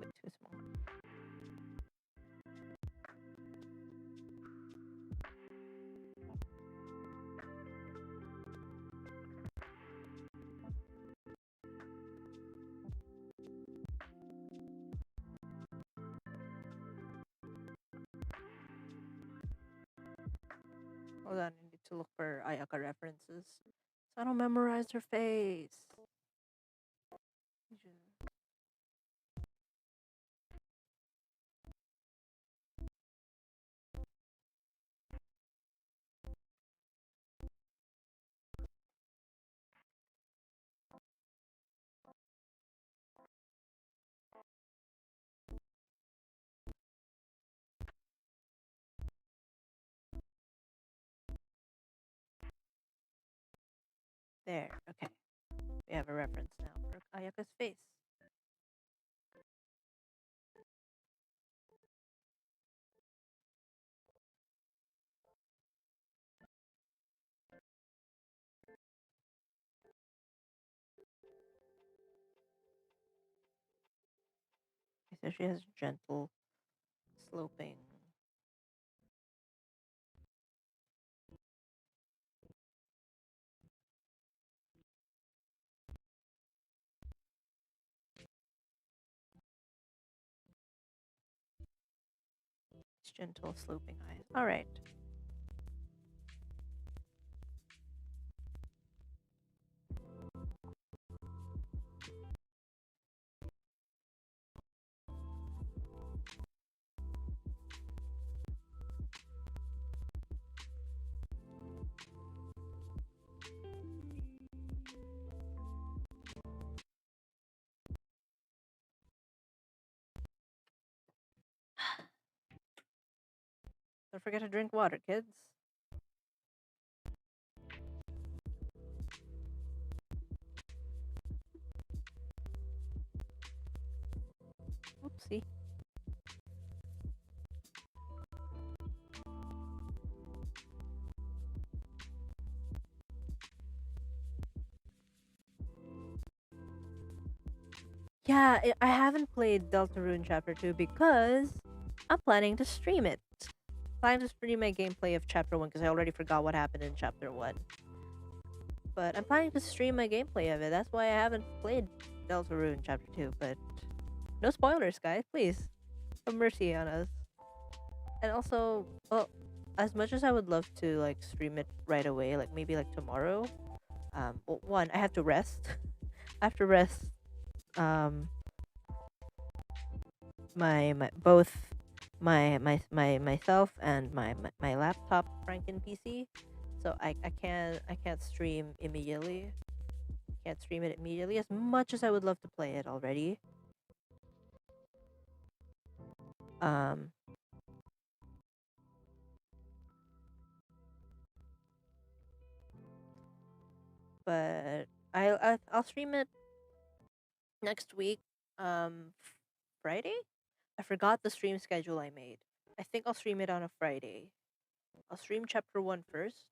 Way too small. Hold on, I need to look for Ayaka references. So I don't memorize her face. There, okay. We have a reference now for Ayaka's face. Okay, so she has gentle sloping. Gentle sloping eyes. All right. Don't forget to drink water, kids. Oopsie. Yeah, I haven't played Deltarune Chapter 2 because I'm planning to stream it. Planning to stream my gameplay of Chapter 1 because I already forgot what happened in Chapter 1. But I'm planning to stream my gameplay of it. That's why I haven't played Deltarune Chapter 2. But no spoilers, guys. Please. Have mercy on us. And also, well, as much as I would love to like stream it right away, like maybe like tomorrow, well, one, I have to rest. I have to rest my both myself and my laptop Franken PC. So I can't stream immediately. Can't stream it immediately as much as I would love to play it already. Um but I'll stream it next week. Friday? I forgot the stream schedule I made. I think I'll stream it on a Friday. I'll stream chapter 1 first,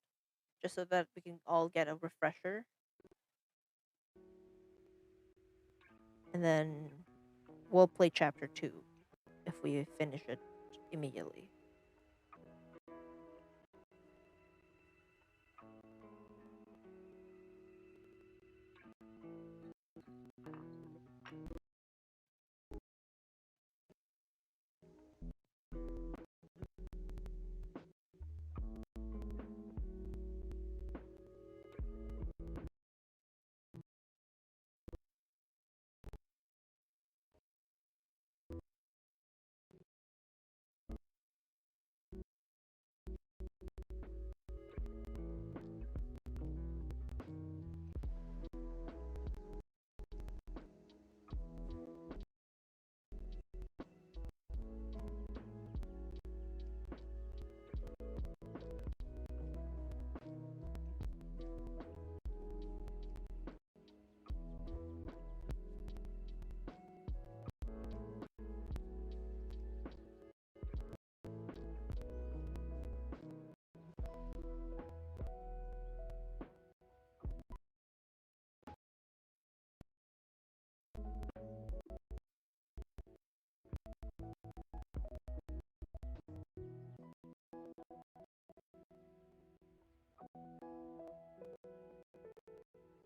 just so that we can all get a refresher. and then we'll play chapter 2 if we finish it immediately.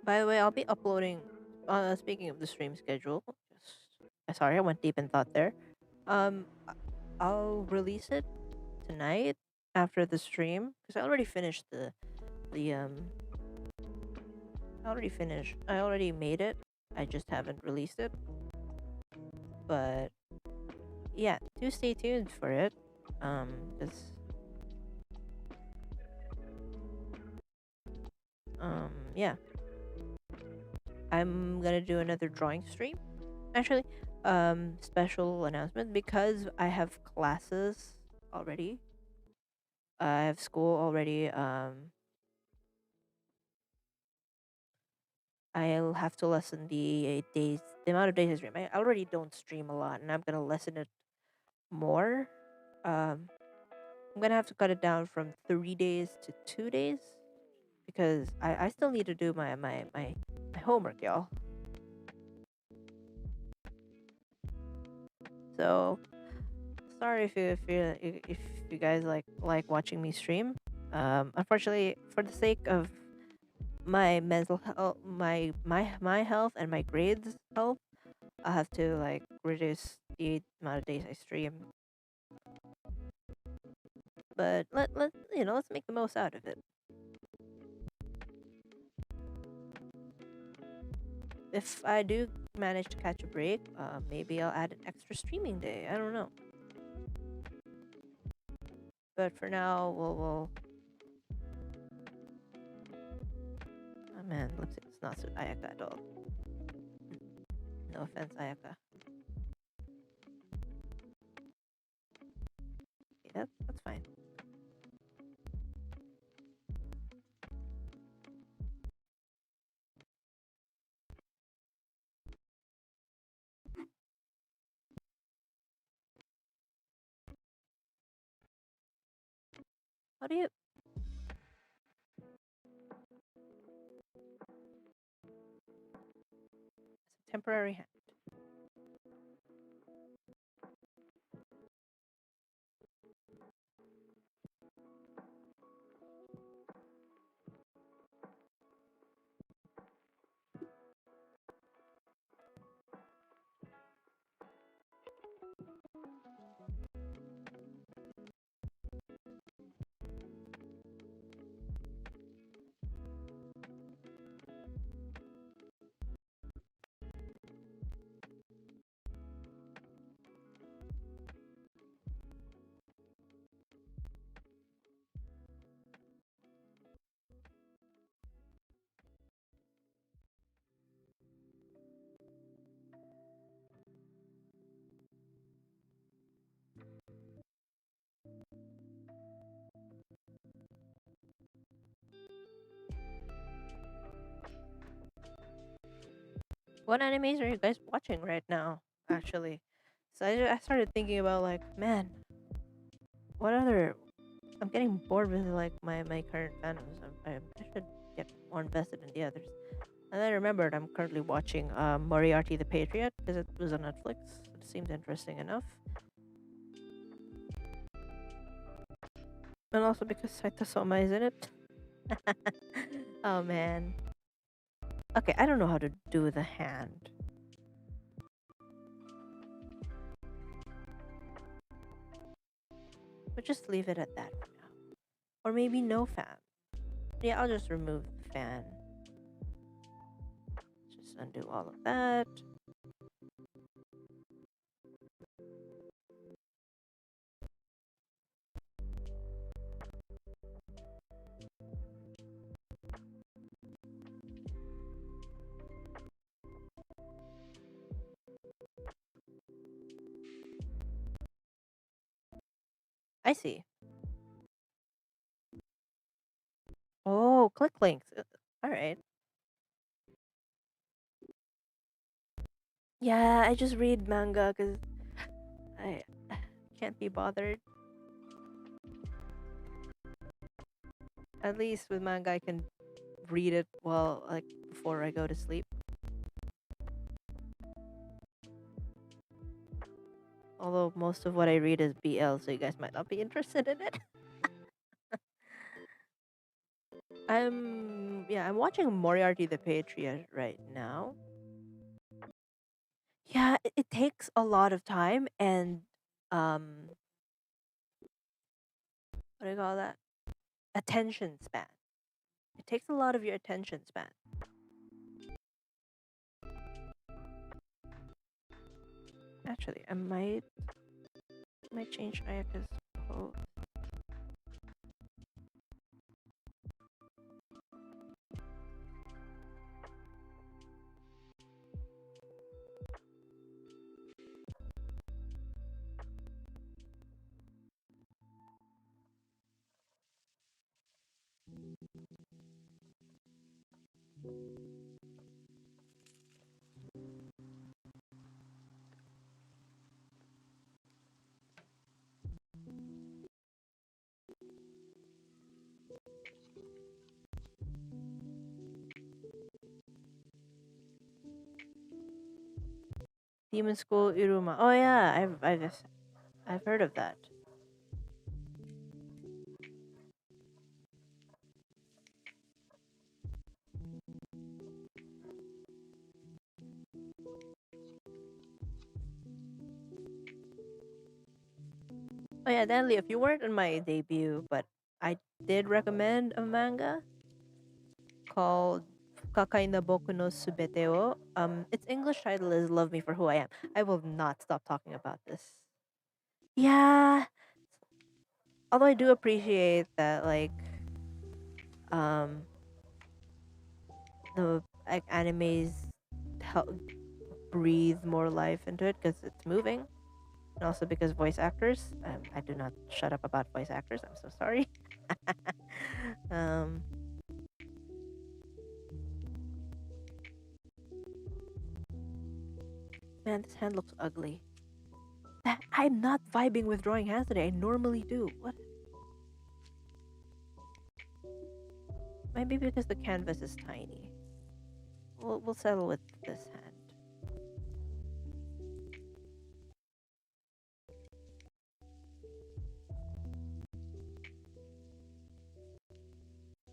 By the way, I'll be uploading. Speaking of the stream schedule, sorry, I went deep in thought there. I'll release it tonight after the stream because I already finished the. I already finished. I already made it. I just haven't released it. But yeah, do stay tuned for it. Just yeah. I'm gonna do another drawing stream. Actually, special announcement because I have classes already. I have school already. I'll have to lessen the amount of days I stream. I already don't stream a lot, and I'm gonna lessen it more. Um, I'm gonna have to cut it down from 3 days to 2 days because I still need to do my homework, y'all. So sorry if you guys like watching me stream. Unfortunately, for the sake of my mental health, my health and my grades health, I have to like reduce the amount of days I stream. But let's make the most out of it. If I do manage to catch a break, maybe I'll add an extra streaming day. I don't know. But for now, we'll. Oh man, looks it's not so Ayaka at all. No offense, Ayaka. Okay, that's fine. How do you? It's a temporary hand. What animes are you guys watching right now? Actually, so I started thinking about like, man, what other? I'm getting bored with like my current fandoms. I should get more invested in the others. And I remembered I'm currently watching Moriarty the Patriot because it was on Netflix. It seemed interesting enough. And also because Saita Soma is in it. Oh man. Okay, I don't know how to do the hand. But just leave it at that for now. Or maybe no fan. Yeah, I'll just remove the fan. Just undo all of that. I see. Oh, click links. All right. Yeah, I just read manga because I can't be bothered. At least with manga, I can read it while, like, before I go to sleep. Although most of what I read is BL, so you guys might not be interested in it. I'm watching Moriarty the Patriot right now. Yeah, it takes a lot of time and what do you call that? Attention span. It takes a lot of your attention span. Actually, I might change Ayaka's pose. Demon School Iruma. Oh yeah, I've heard of that. Oh yeah, Danley, if you weren't in my debut, but I did recommend a manga called Kakai na Boku no Subete wo. Its English title is Love Me for Who I Am. I will not stop talking about this. Yeah. Although I do appreciate that, like, um, the like animes help breathe more life into it because it's moving, and also because voice actors. I do not shut up about voice actors. I'm so sorry. um, Man, this hand looks ugly. I'm not vibing with drawing hands today. I normally do. What? Maybe because the canvas is tiny. We'll settle with this hand.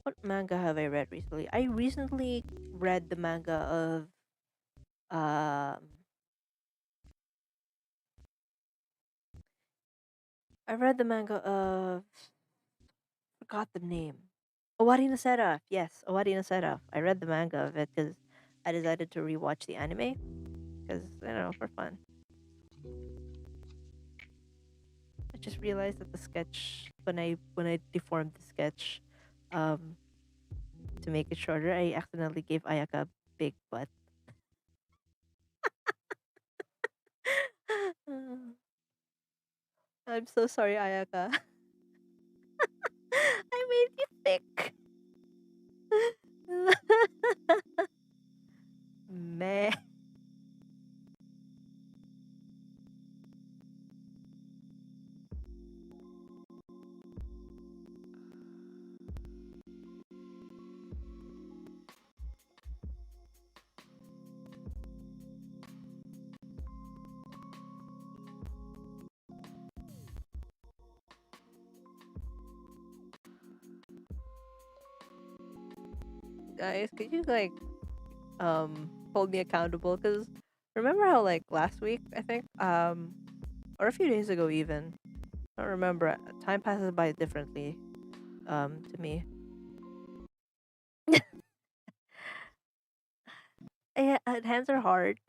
What manga have I read recently? I recently read the manga of um I read the manga of forgot the name. Owari no Seraph. Yes, Owari no Seraph. I read the manga of it because I decided to rewatch the anime because I don't know, for fun. I just realized that the sketch when I deformed the sketch um to make it shorter, I accidentally gave Ayaka a big butt. I'm so sorry, Ayaka. I made you thick. Meh. guys, could you like hold me accountable? Because remember how like last week I think or a few days ago even, I don't remember. Time passes by differently to me. Yeah, hands are hard.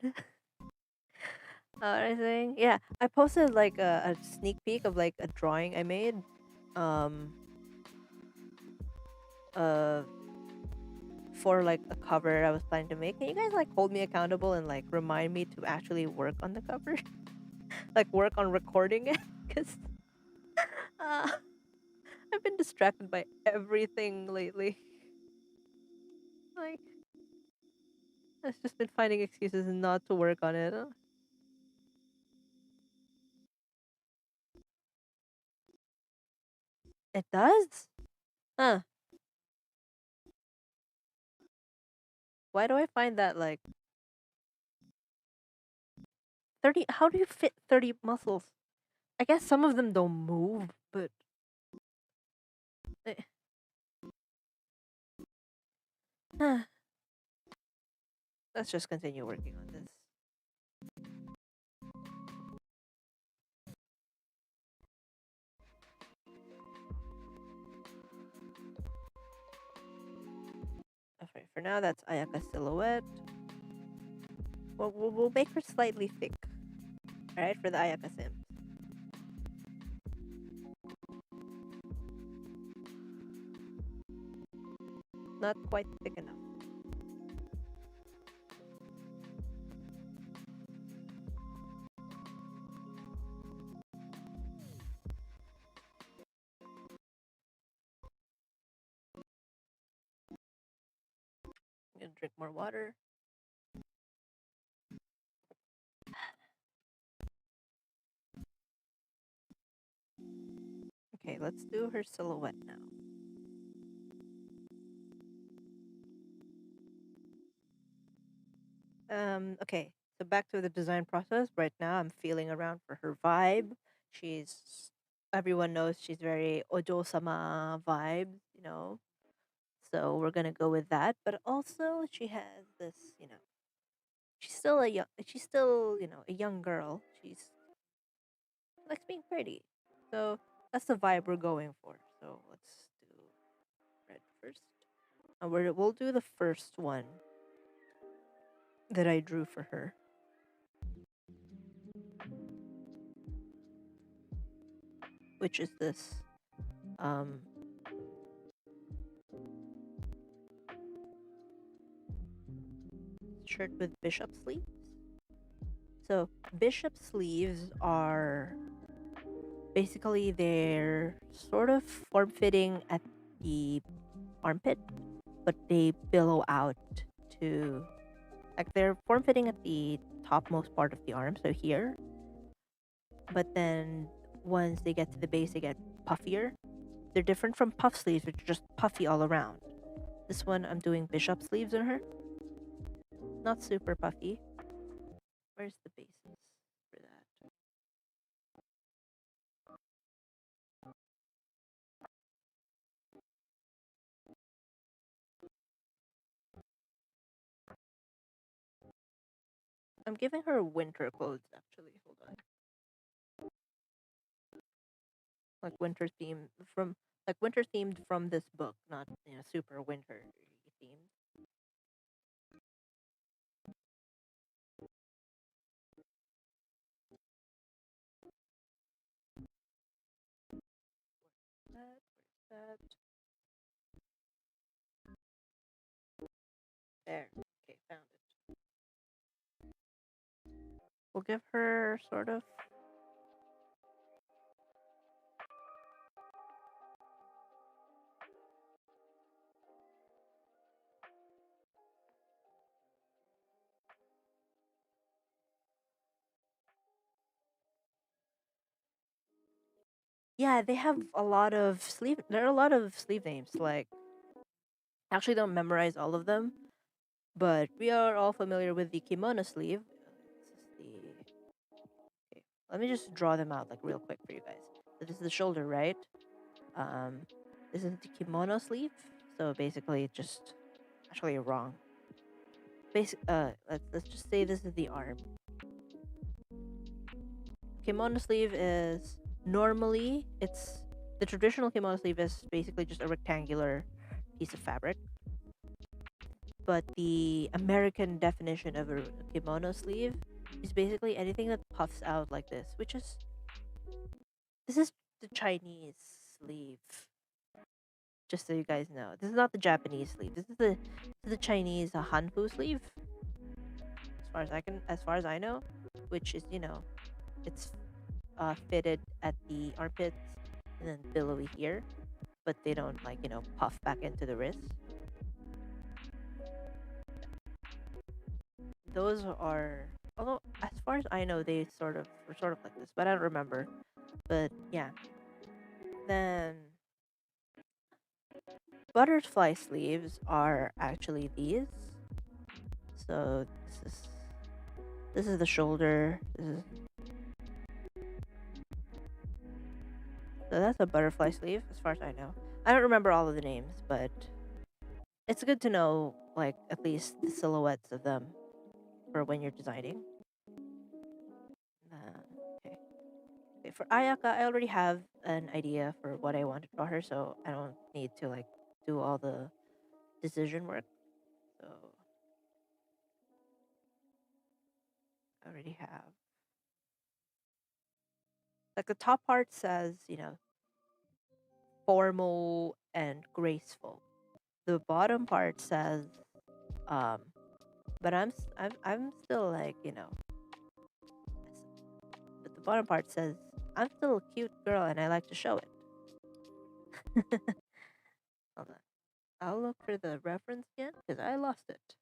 I think yeah, I posted like a sneak peek of like a drawing I made um uh for like a cover I was planning to make. Can you guys like hold me accountable and like remind me to actually work on the cover? Like work on recording it? Because uh, I've been distracted by everything lately. Like I've just been finding excuses not to work on it. It does? Huh. Why do I find that like 30, how do you fit 30 muscles? I guess some of them don't move, but eh, huh. Let's just continue working on this. Okay, for now that's Ayaka's silhouette. We'll make her slightly thick, right, for the Ayaka Sims. Not quite thick enough. I'm gonna drink more water. Okay, let's do her silhouette now. Okay, so back to the design process. Right now, I'm feeling around for her vibe. She's, everyone knows she's very Ojo-sama vibes, you know. So we're gonna go with that. But also, she has this, you know, she's still, you know, a young girl. She's likes being pretty. So that's the vibe we're going for. So let's do red first. And we'll do the first one that I drew for her, which is this um shirt with bishop sleeves. So bishop sleeves are basically they're sort of form fitting at the armpit, but they billow out to like they're form fitting at the topmost part of the arm, so here. But then once they get to the base, they get puffier. They're different from puff sleeves, which are just puffy all around. This one, I'm doing bishop sleeves on her. Not super puffy. Where's the basis for that? I'm giving her winter clothes, actually. Hold on. Like winter theme from like winter themed from this book, not super winter themed. Where's that? There. Okay, found it. We'll give her sort of. Yeah, they have a lot of sleeve. There are a lot of sleeve names. Like, actually, don't memorize all of them, but we are all familiar with the kimono sleeve. This is the. Okay, let me just draw them out like real quick for you guys. So this is the shoulder, right? Um, this is the kimono sleeve. So basically, just Actually, wrong. Let's just say this is the arm. Kimono sleeve is normally the traditional kimono sleeve is basically just a rectangular piece of fabric. But the American definition of a kimono sleeve is basically anything that puffs out like this, this is the Chinese sleeve. Just so you guys know, this is not the Japanese sleeve. This is the Chinese hanfu sleeve. As far as I know, which is it's fitted at the armpits and then billowy here, but they don't puff back into the wrist. Those are, although as far as I know, they were sort of like this, but I don't remember. But yeah, then butterfly sleeves are actually these. So this is the shoulder. So that's a butterfly sleeve, as far as I know. I don't remember all of the names, but it's good to know, like, at least the silhouettes of them for when you're designing. Okay. Okay, for Ayaka, I already have an idea for what I want to draw her, so I don't need to, like, do all the decision work. So I already have. Like, the top part says, formal and graceful. The bottom part says, but I'm still like, but the bottom part says, I'm still a cute girl and I like to show it. Hold on. I'll look for the reference again because I lost it.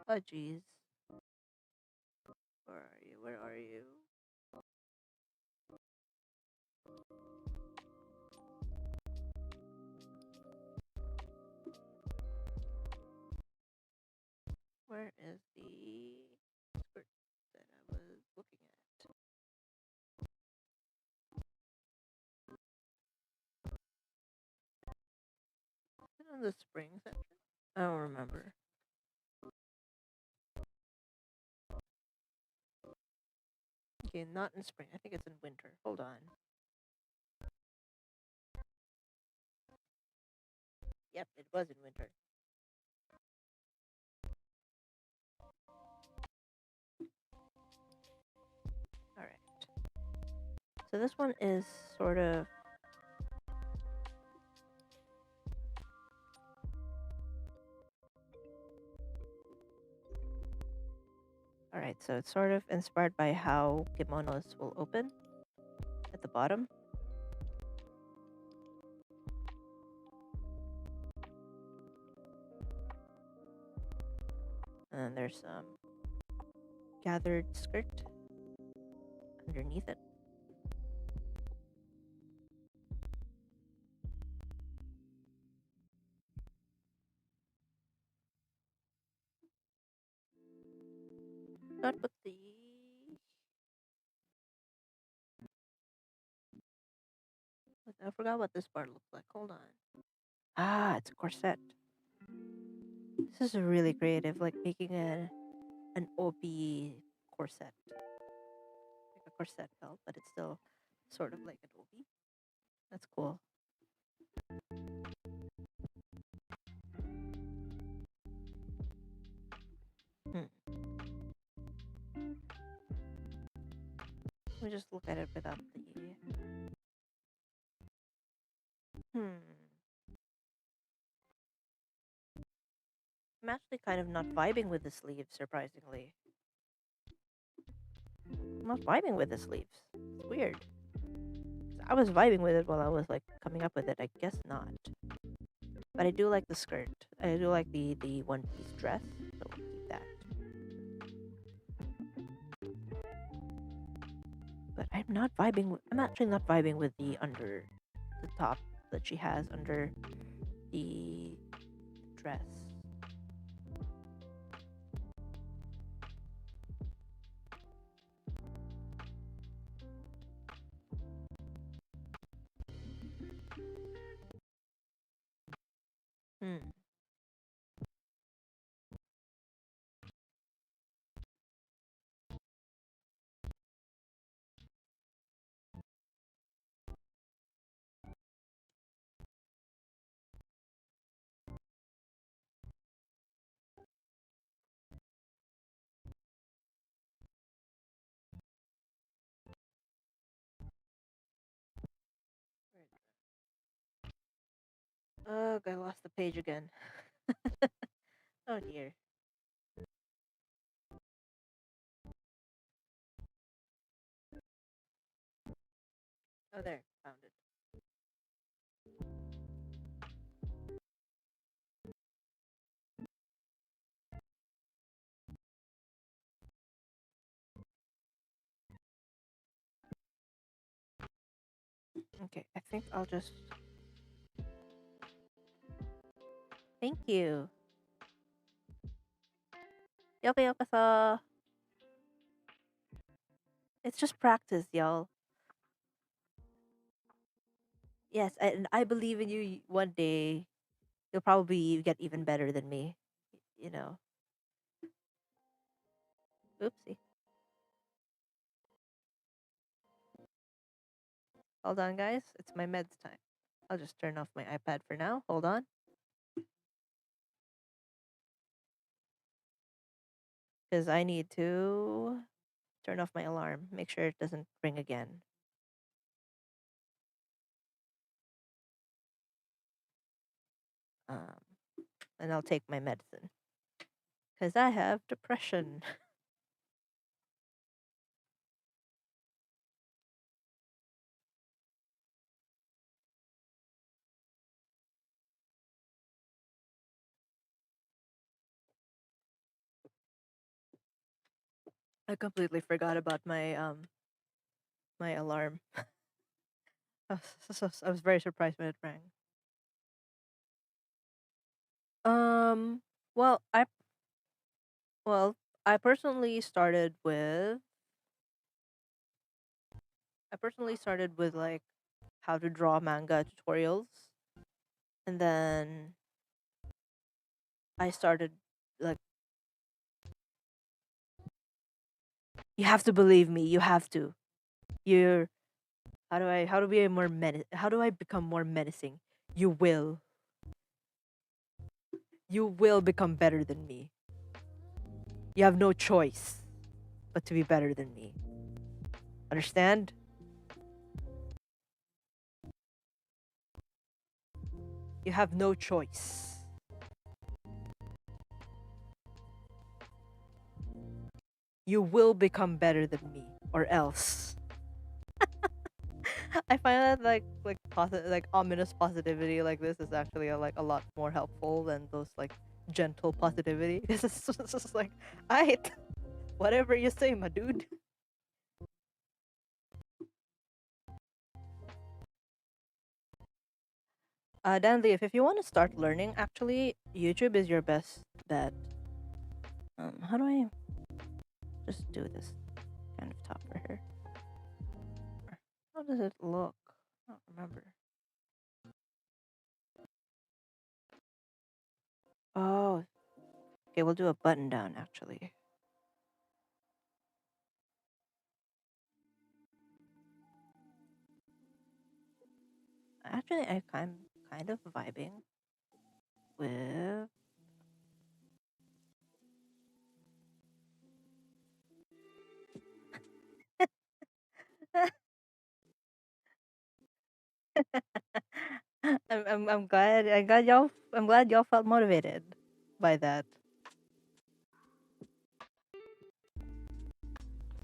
Oh, jeez. Where are you? Where are you? Where is the skirt that I was looking at? Is it on the spring section? I don't remember. Okay, not in spring. I think it's in winter. Hold on. Yep, it was in winter. Alright. So this one is sort of... Alright, so it's sort of inspired by how kimonos will open at the bottom. And then there's some gathered skirt underneath it. Not with the... I forgot what this part looks like. Hold on. Ah, it's a corset. This is really creative, like making an obi corset. Like a corset belt, but it's still sort of like an obi. That's cool. Let me just look at it without the... I'm actually kind of not vibing with the sleeves, surprisingly. I'm not vibing with the sleeves. It's weird. I was vibing with it while I was like coming up with it. I guess not. But I do like the skirt. I do like the one-piece dress. So we'll keep that. But I'm actually not vibing with the top that she has under the dress. Ugh, I lost the page again. Oh dear. Oh, there, found it. Okay, I think I'll just. Thank you. Yokuyokoso. It's just practice, y'all. Yes, and I believe in you. One day, you'll probably get even better than me. You know. Oopsie. Hold on, guys. It's my meds time. I'll just turn off my iPad for now. Hold on. Because I need to turn off my alarm. Make sure it doesn't ring again. Um, and I'll take my medicine. Because I have depression. I completely forgot about my alarm. I was very surprised when it rang. Um, well, well, I personally started with like how to draw manga tutorials, and then I started like you have to believe me. You have to. You're how do I become more menacing? You will. You will become better than me. You have no choice but to be better than me. Understand? You have no choice. You will become better than me, or else. I find that like ominous positivity like this is actually like a lot more helpful than those like gentle positivity. It's just like, alright, whatever you say, my dude. Danley, if you want to start learning, actually, YouTube is your best bet. How do I just do this kind of top for her? How does it look? I don't remember. Oh, okay, we'll do a button down actually. Actually, I'm kind of vibing with. I'm glad y'all felt motivated by that.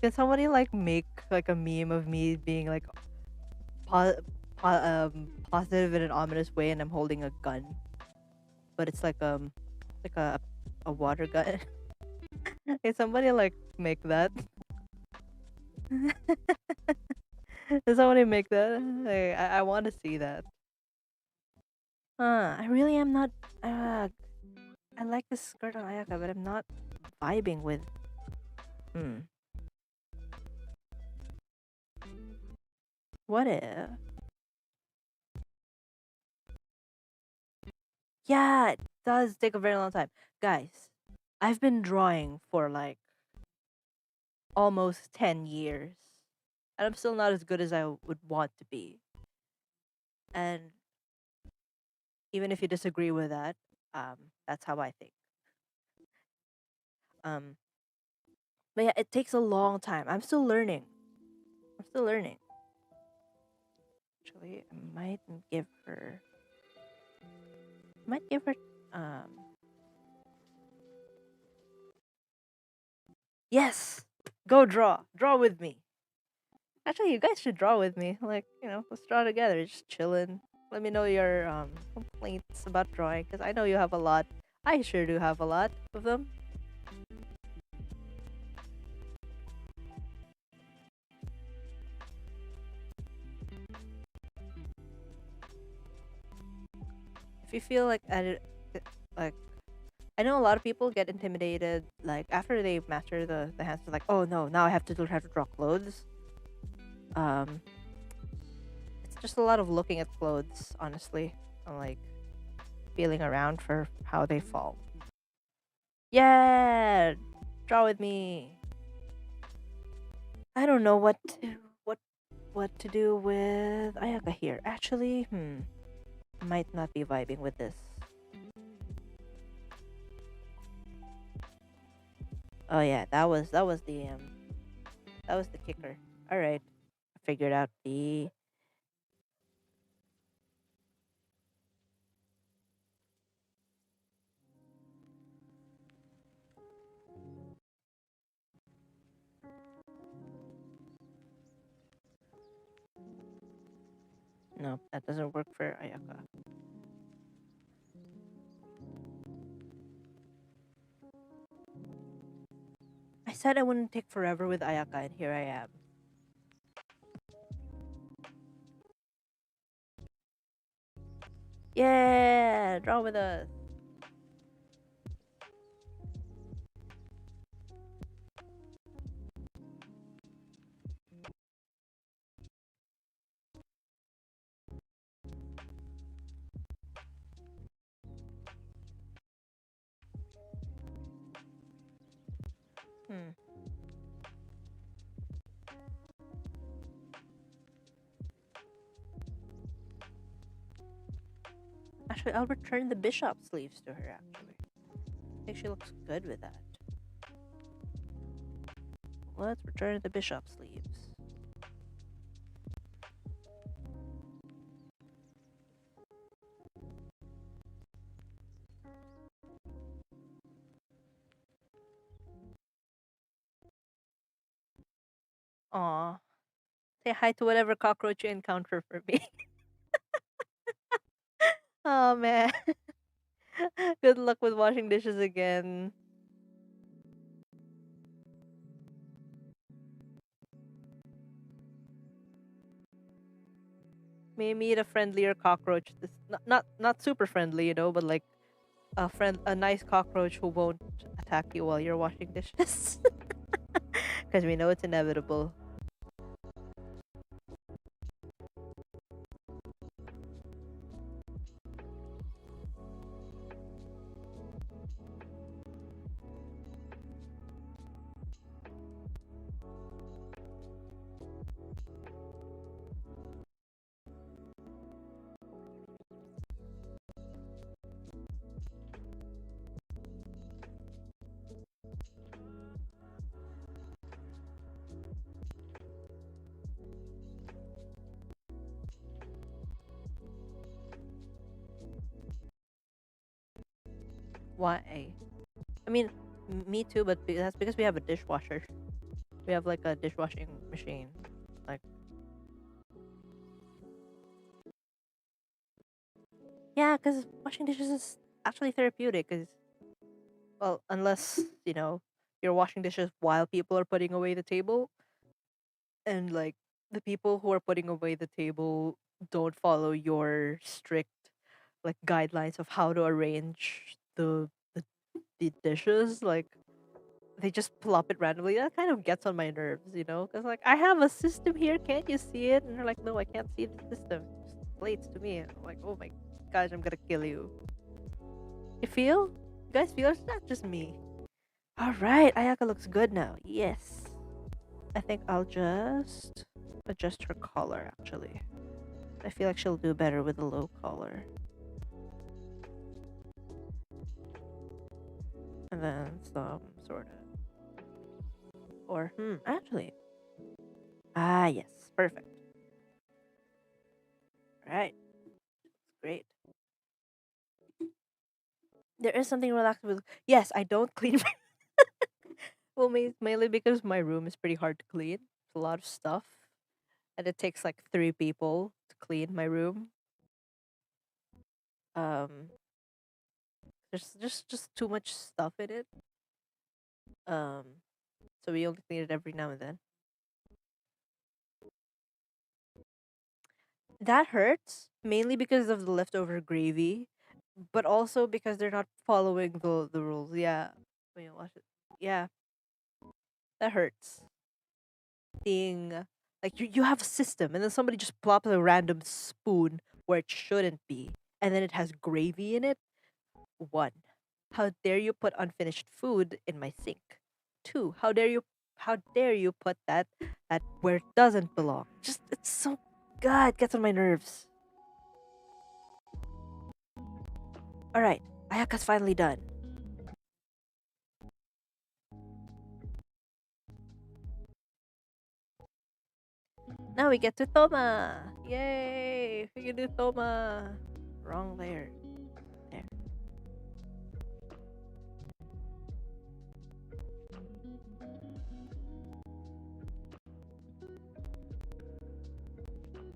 Can somebody like make like a meme of me being like positive in an ominous way and I'm holding a gun, but it's like a water gun. Can somebody like make that? Can somebody make that? Like, I want to see that. I really am not. I like the skirt on Ayaka, but I'm not vibing with. Hmm. What if? Yeah, it does take a very long time. Guys, I've been drawing for like almost 10 years. And I'm still not as good as I would want to be. And even if you disagree with that, that's how I think. Um, but yeah, it takes a long time. I'm still learning. I'm still learning. Actually, I might give her. Might give her. Um. Yes. Go draw. Draw with me. Actually, you guys should draw with me. Like, let's draw together. Just chilling. Let me know your complaints about drawing, because I know you have a lot. I sure do have a lot of them. If you feel like like I know a lot of people get intimidated like after they master the hands. They're like, oh no, now I have to learn how to draw clothes. Um, it's just a lot of looking at clothes, honestly, and like feeling around for how they fall. Yeah, draw with me. I don't know what to do with Ayaka here. Actually, might not be vibing with this. Oh yeah, that was the kicker. All right, I figured out the. No, that doesn't work for Ayaka. I said I wouldn't take forever with Ayaka, and here I am. Yeah, draw with us. Hmm. Actually, I'll return the bishop sleeves to her. Actually, I think she looks good with that. Let's return the bishop sleeves. Aw. Say hi to whatever cockroach you encounter for me. Oh man. Good luck with washing dishes again. May meet a friendlier cockroach. This not super friendly, but like a nice cockroach who won't attack you while you're washing dishes. Because we know it's inevitable. Why? I mean, me too, but that's because we have a dishwasher. We have like a dishwashing machine. Like, yeah, because washing dishes is actually therapeutic. Because, well, unless, you're washing dishes while people are putting away the table, and like the people who are putting away the table don't follow your strict like guidelines of how to arrange the dishes. Like, they just plop it randomly. That kind of gets on my nerves. Because like I have a system here, can't you see it? And they're like, no, I can't see the system. It just plates to me. And I'm like, oh my gosh, I'm gonna kill you. You feel? You guys feel? It's not just me. All right, Ayaka looks good now. Yes. I think I'll just adjust her collar. Actually, I feel like she'll do better with a low collar. And then some sort of, or actually, yes, perfect. All right, great. There is something relaxing with. Yes, I don't clean. Well, mainly because my room is pretty hard to clean. It's a lot of stuff, and it takes like 3 people to clean my room. Um, there's just too much stuff in it. Um, so we only clean it every now and then. That hurts mainly because of the leftover gravy, but also because they're not following the rules. Yeah, when you watch it, yeah, that hurts. Seeing like you have a system, and then somebody just plops a random spoon where it shouldn't be, and then it has gravy in it. One, how dare you put unfinished food in my sink? Two, how dare you put that where it doesn't belong? Just it's so God, it gets on my nerves. All right, Ayaka's finally done. Now we get to Toma. Yay! We can do Toma. Wrong layer. There.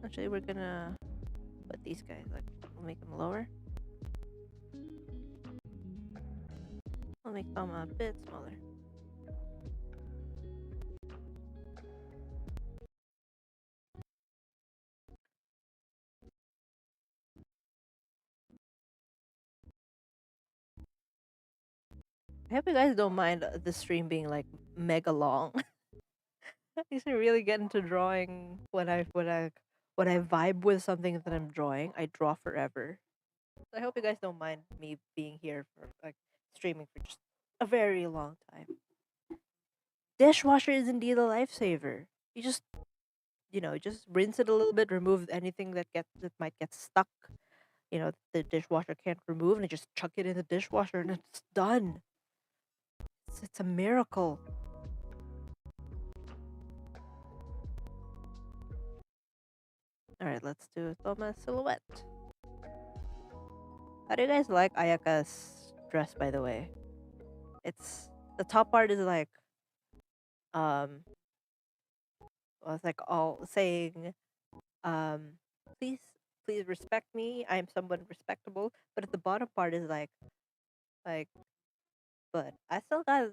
Actually, we're gonna put these guys like we'll make them lower. We'll make Toma a bit smaller. I hope you guys don't mind the stream being like mega long. I used to really get into drawing when I vibe with something that I'm drawing. I draw forever. So I hope you guys don't mind me being here for like streaming for just a very long time. Dishwasher is indeed a lifesaver. You just rinse it a little bit, remove anything that might get stuck. The dishwasher can't remove, and you just chuck it in the dishwasher, and it's done. It's a miracle. All right, let's do Thomas silhouette. How do you guys like Ayaka's dress, by the way? It's the top part is like um, well, it's like all saying um, please please respect me. I am someone respectable. But at the bottom part is like, but I still got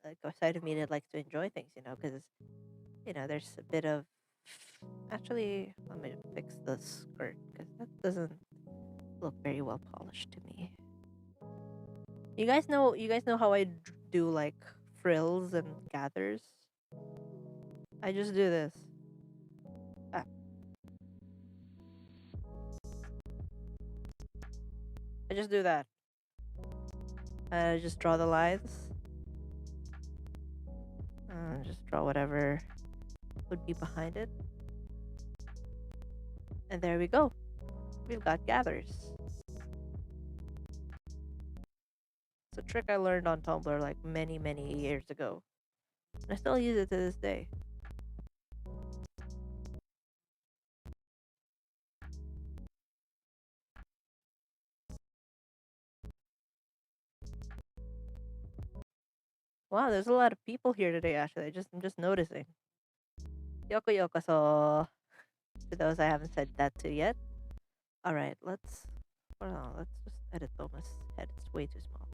like a side of me that likes to enjoy things, because there's a bit of. Actually, let me fix the skirt because that doesn't look very well polished to me. You guys know how I do like frills and gathers. I just do this. Ah, I just do that. I just draw the lines. Just draw whatever would be behind it. And there we go. We've got gathers. It's a trick I learned on Tumblr like many, many years ago. And I still use it to this day. Wow, there's a lot of people here today. Actually, I'm just noticing. Yokuyokoso. To those I haven't said that to yet. All right, let's just edit Thomas' head. It's way too small.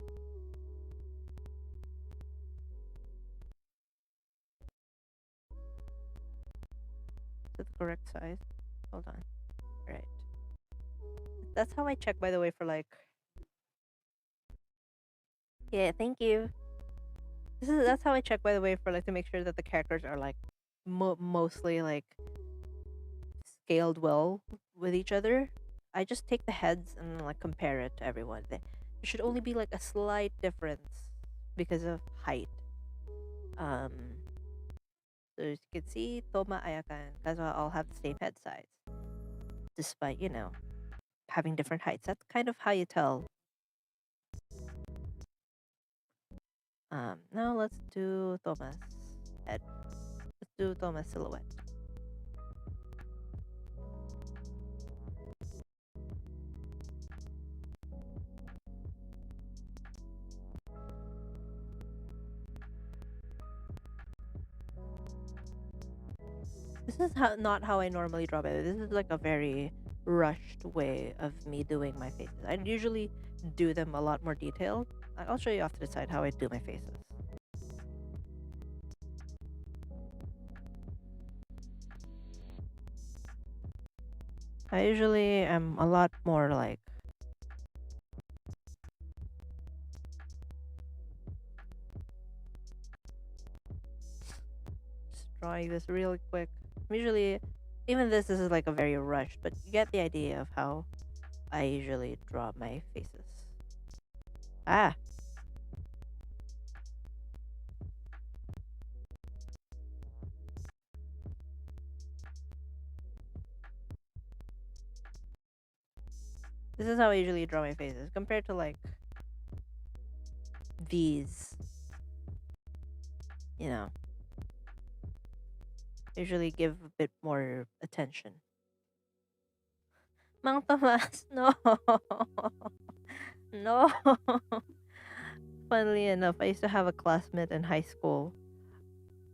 Is it the correct size? Hold on. All right. That's how I check, by the way, for like. Yeah, thank you. That's how I check, by the way, for like to make sure that the characters are like mostly like scaled well with each other. I just take the heads and like compare it to everyone. There should only be like a slight difference because of height. Um, so as you can see, Toma, Ayaka, and Kazuha all have the same head size, despite having different heights. That's kind of how you tell. Now let's do Thomas head. Let's do Thomas silhouette. This is not how I normally draw it. This is like a very rushed way of me doing my faces. I usually do them a lot more detailed. I'll show you off to the side how I do my faces. I usually am a lot more like just drawing this really quick. Usually, even this is like a very rushed, but you get the idea of how I usually draw my faces. Ah, this is how I usually draw my faces compared to like these, you know, usually give a bit more attention. Mang Tomas, no. No. Funnily enough, I used to have a classmate in high school.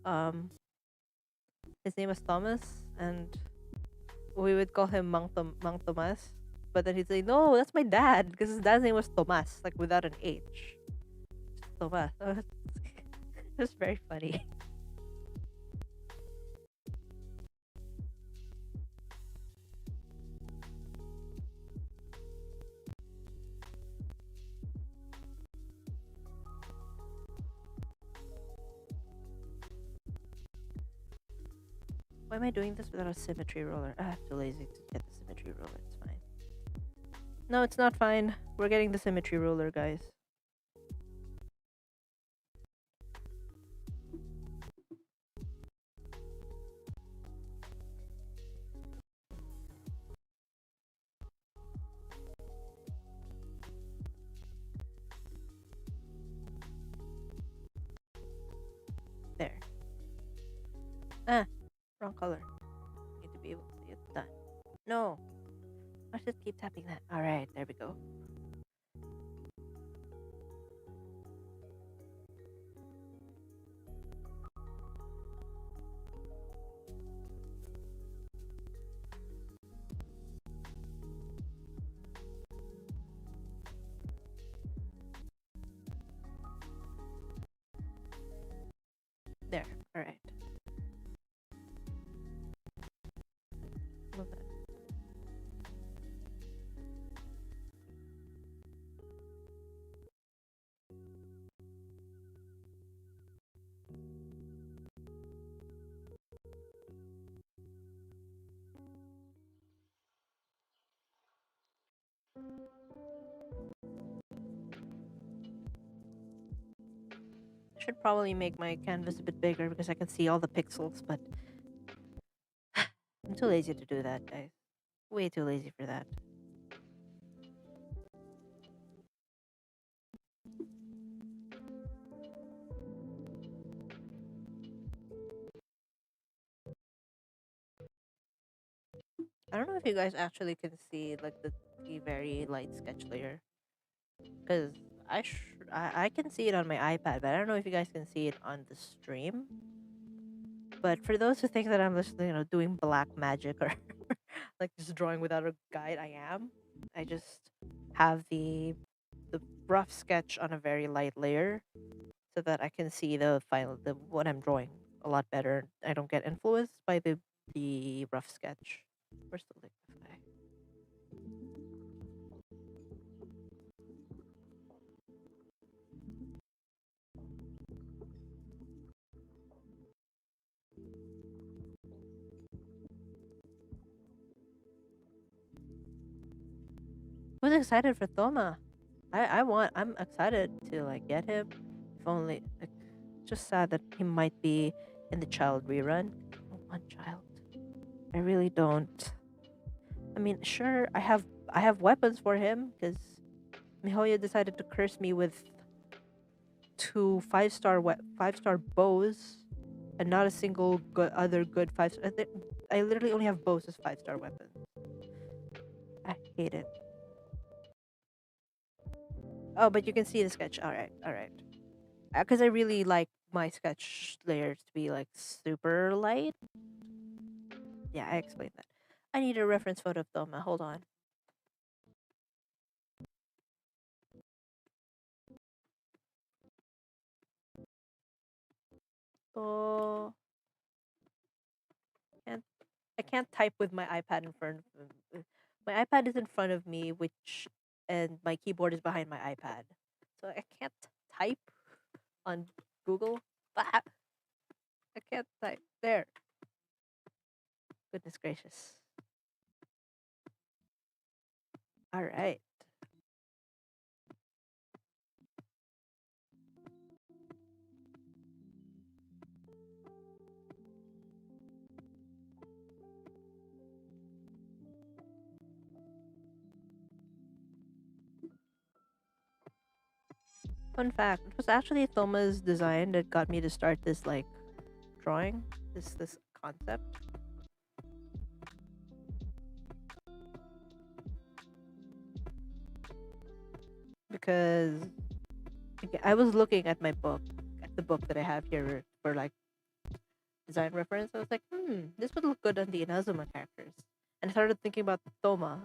Um, his name was Thomas, and we would call him Mang Tomas. But then he'd say, "No, that's my dad," because his dad's name was Tomas, like without an H. Tomas. It was very funny. Why am I doing this without a symmetry roller? Ah, I'm too lazy to get the symmetry roller. It's fine. No, it's not fine. We're getting the symmetry roller, guys. There. Ah, wrong color. Need to be able to see it. Done. No. I should keep tapping that. Alright, there we go. There. Alright. Move that. I should probably make my canvas a bit bigger because I can see all the pixels, but I'm too lazy to do that, guys. Way too lazy for that. I don't know if you guys actually can see like the very light sketch layer, because I can see it on my iPad, but I don't know if you guys can see it on the stream. But for those who think that I'm just doing black magic or like just drawing without a guide, I am. I just have the rough sketch on a very light layer so that I can see the final the what I'm drawing a lot better. I don't get influenced by the rough sketch. Where's the liquify? Who's excited for Thoma? I'm excited to like get him. If only like, just sad that he might be in the child rerun. I don't want child. I really don't. I mean, sure, I have weapons for him because Mihoyo decided to curse me with two five-star bows and not a single other good five. I literally only have bows as 5-star weapons. I hate it. Oh, but you can see the sketch. All right, all right. Because I really like my sketch layers to be like super light. Yeah, I explained that. I need a reference photo of Thoma. Hold on. Oh, can't I can't type with my iPad in front of my iPad is in front of me, which and my keyboard is behind my iPad, so I can't type on Google. Ah, I can't type there. Goodness gracious! All right. Fun fact: it was actually Thoma's design that got me to start this drawing, this concept, because I was looking at my book, at the book that I have here for design reference. I was like, this would look good on the Inazuma characters. And I started thinking about Thoma.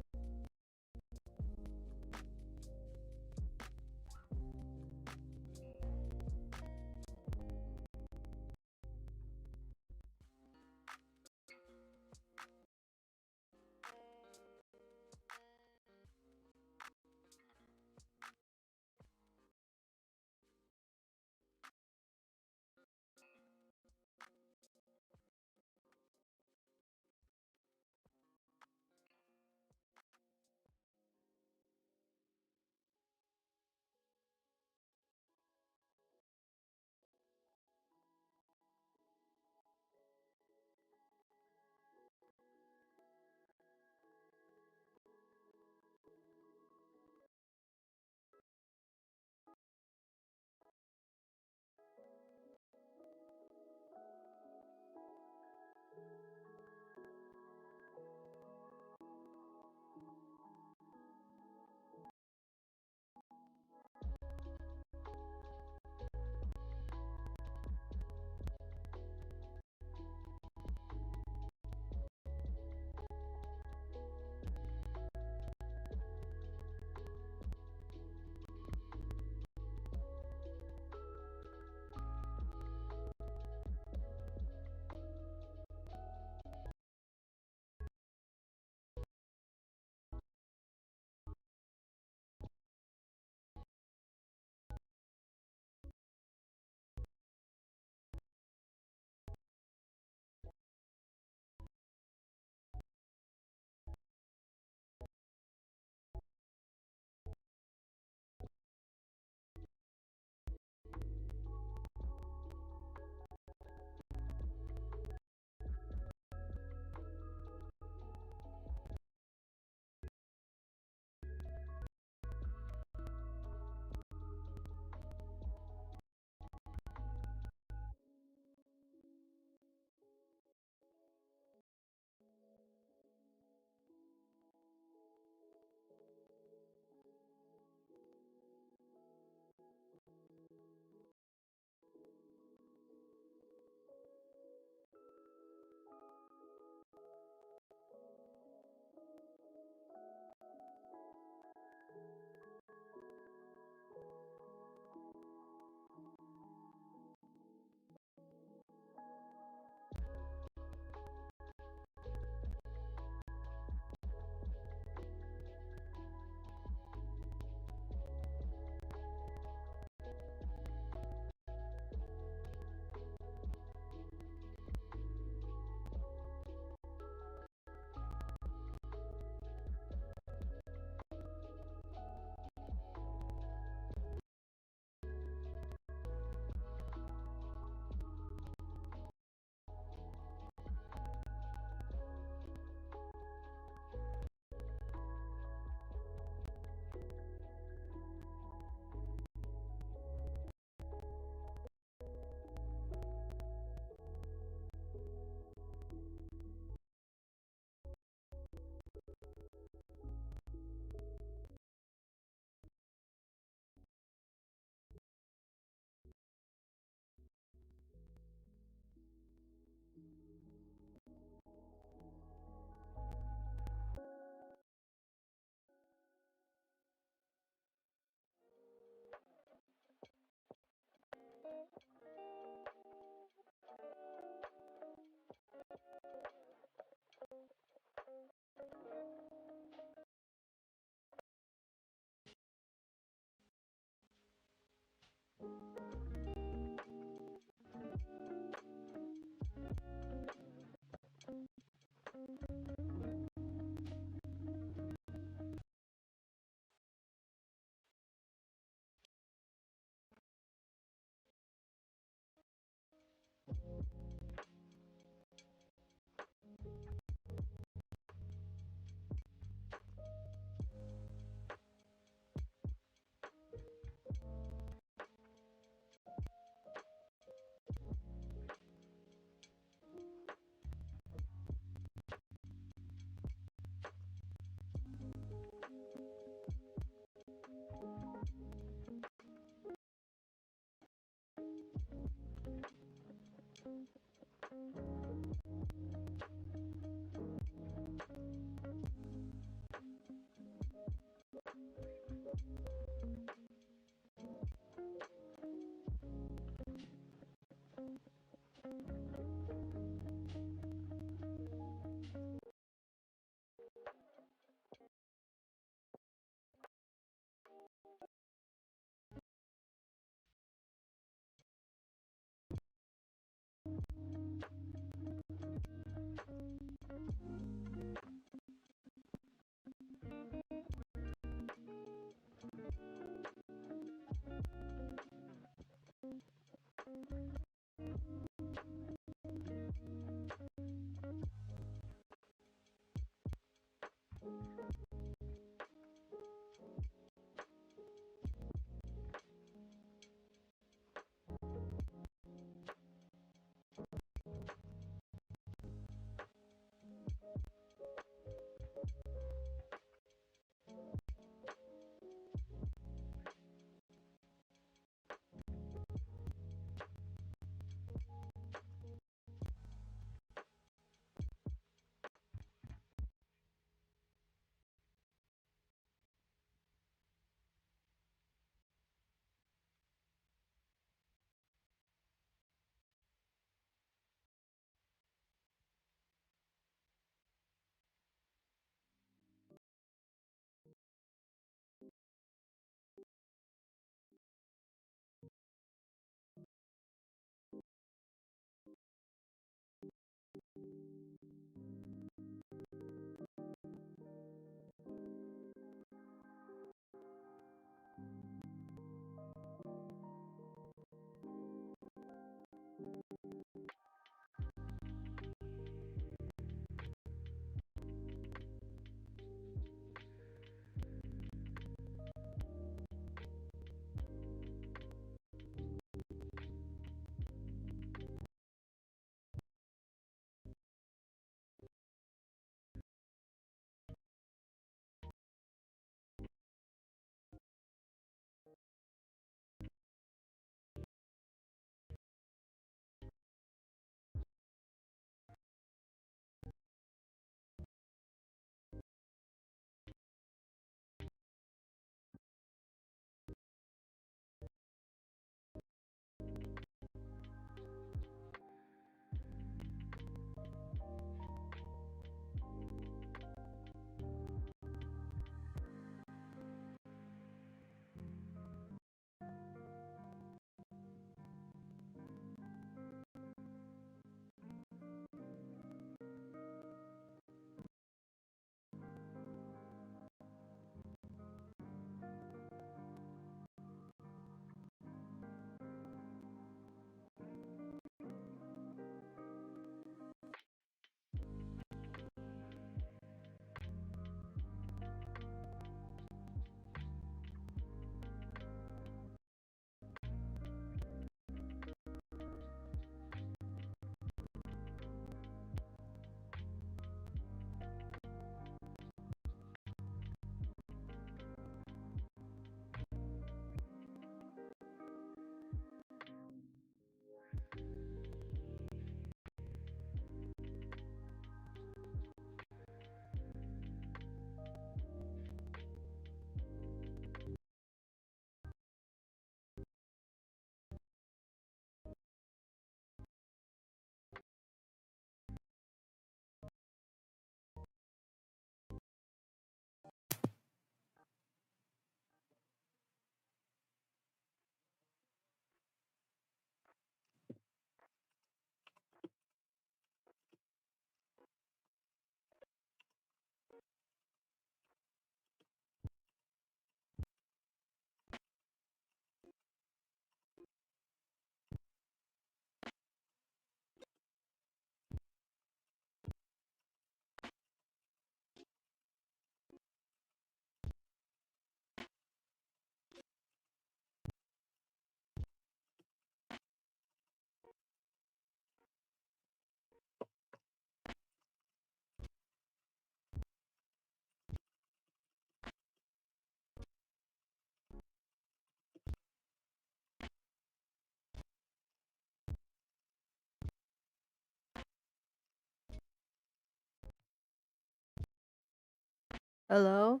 Hello?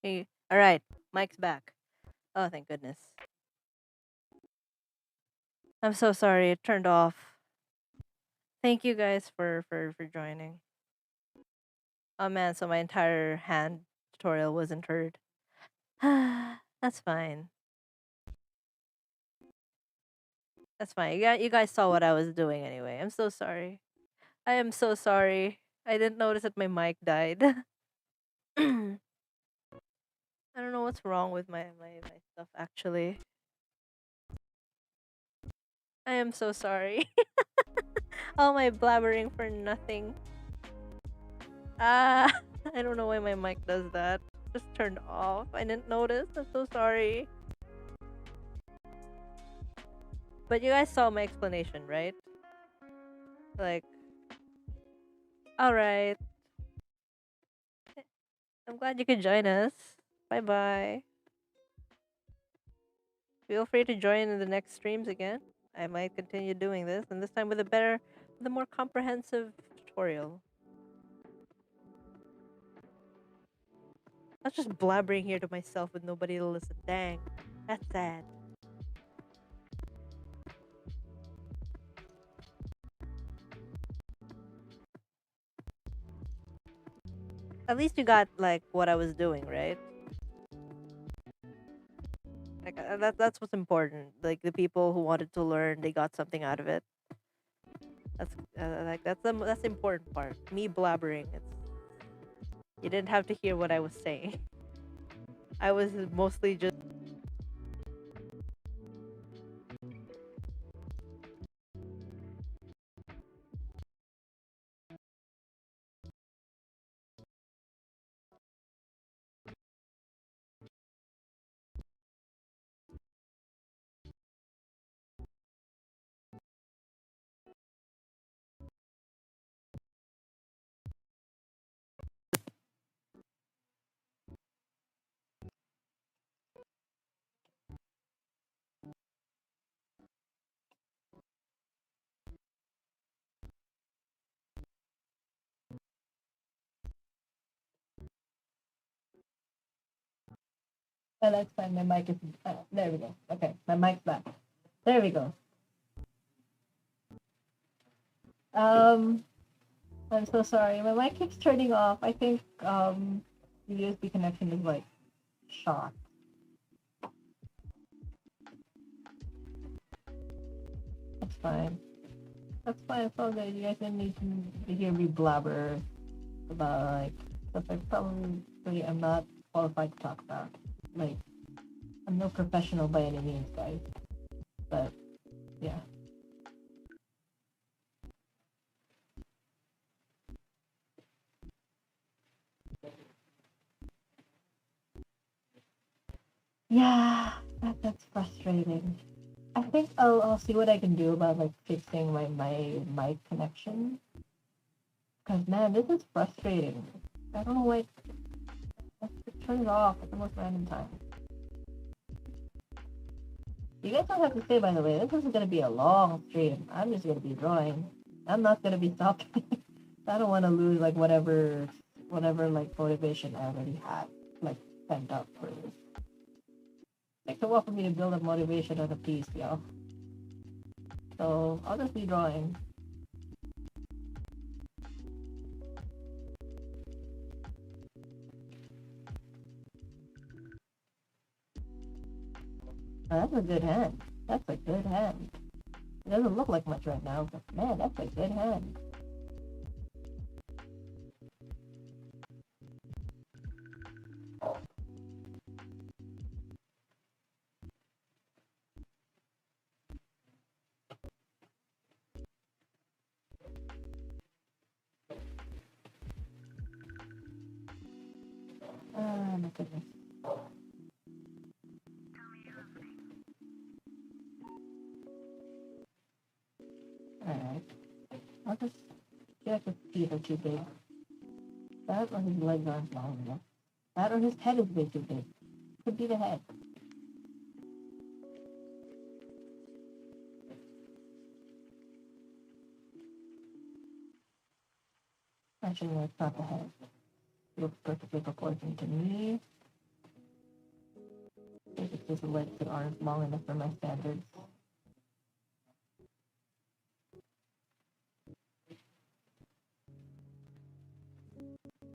Hey. Alright, Mike's back. Oh, thank goodness. I'm so sorry, it turned off. Thank you guys for joining. Oh man, so my entire hand tutorial wasn't heard. That's fine. That's fine. You guys saw what I was doing anyway. I'm so sorry. I am so sorry. I didn't notice that my mic died. I don't know what's wrong with my stuff actually. I am so sorry. All my blabbering for nothing. Ah, I don't know why my mic does that. Just turned off. I didn't notice. I'm so sorry. But you guys saw my explanation, right? Like, alright. I'm glad you could join us. Bye bye. Feel free to join in the next streams again. I might continue doing this, and this time with with a more comprehensive tutorial. I was just blabbering here to myself with nobody to listen. Dang, that's sad. At least you got like what I was doing, right? Like that's what's important. Like the people who wanted to learn, they got something out of it. That's that's the important part. Me blabbering. It's you didn't have to hear what I was saying. I was mostly just. Oh, that's fine. My mic is. There we go. Okay, my mic's back. There we go. Um, I'm so sorry. My mic keeps turning off. I think the USB connection is like shot. That's fine. That's fine. It's all good. You guys didn't need to hear me blabber about like stuff I probably am not qualified to talk about. Like, I'm no professional by any means, guys. But yeah. Yeah, that's frustrating. I think I'll see what I can do about like fixing my mic connection. Cause man, this is frustrating. I don't know why it turns off at the most random time. You guys don't have to say, by the way, this isn't gonna be a long stream. I'm just gonna be drawing. I'm not gonna be stopping. I don't want to lose like whatever like motivation I already had like pent up for this. Takes a while for me to build up motivation on a piece, y'all. So I'll just be drawing. Oh, that's a good hand. That's a good hand. It doesn't look like much right now, but man, that's a good hand. Oh my goodness. Alright. I'll just check if his feet are too big. That or his legs aren't long enough. That or his head is way too big. Could be the head. Actually, no, it's not the head. Looks perfectly proportioned to me. It's just legs that aren't long enough for my standards.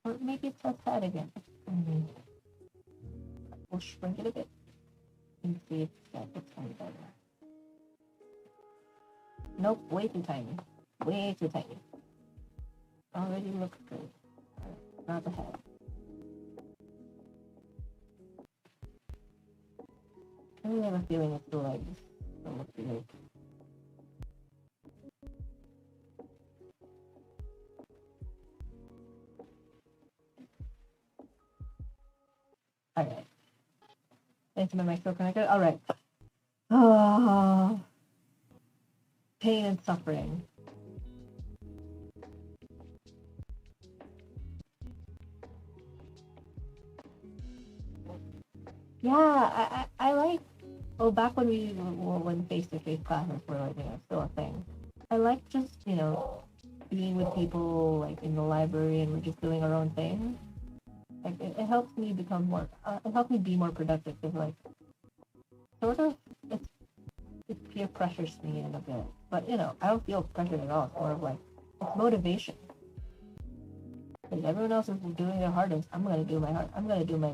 Or maybe it's that sad again. We'll shrink it a bit and see if that looks any better. Nope, way too tiny. Way too tiny. Already looks good. Not the head. I really have a feeling it's the legs. Don't look good. Alright. Thanks to my mic still connected. Alright. Oh, pain and suffering. Yeah, I like. Oh, back when when face-to-face classes were like still a thing. I like just being with people like in the library and we're just doing our own thing. Like it helps me become more. It helps me be more productive because like sort of it peer pressures me in a bit. But I don't feel pressured at all. It's more of like it's motivation. Like everyone else is doing their hardest. I'm gonna do my hard. I'm gonna do my.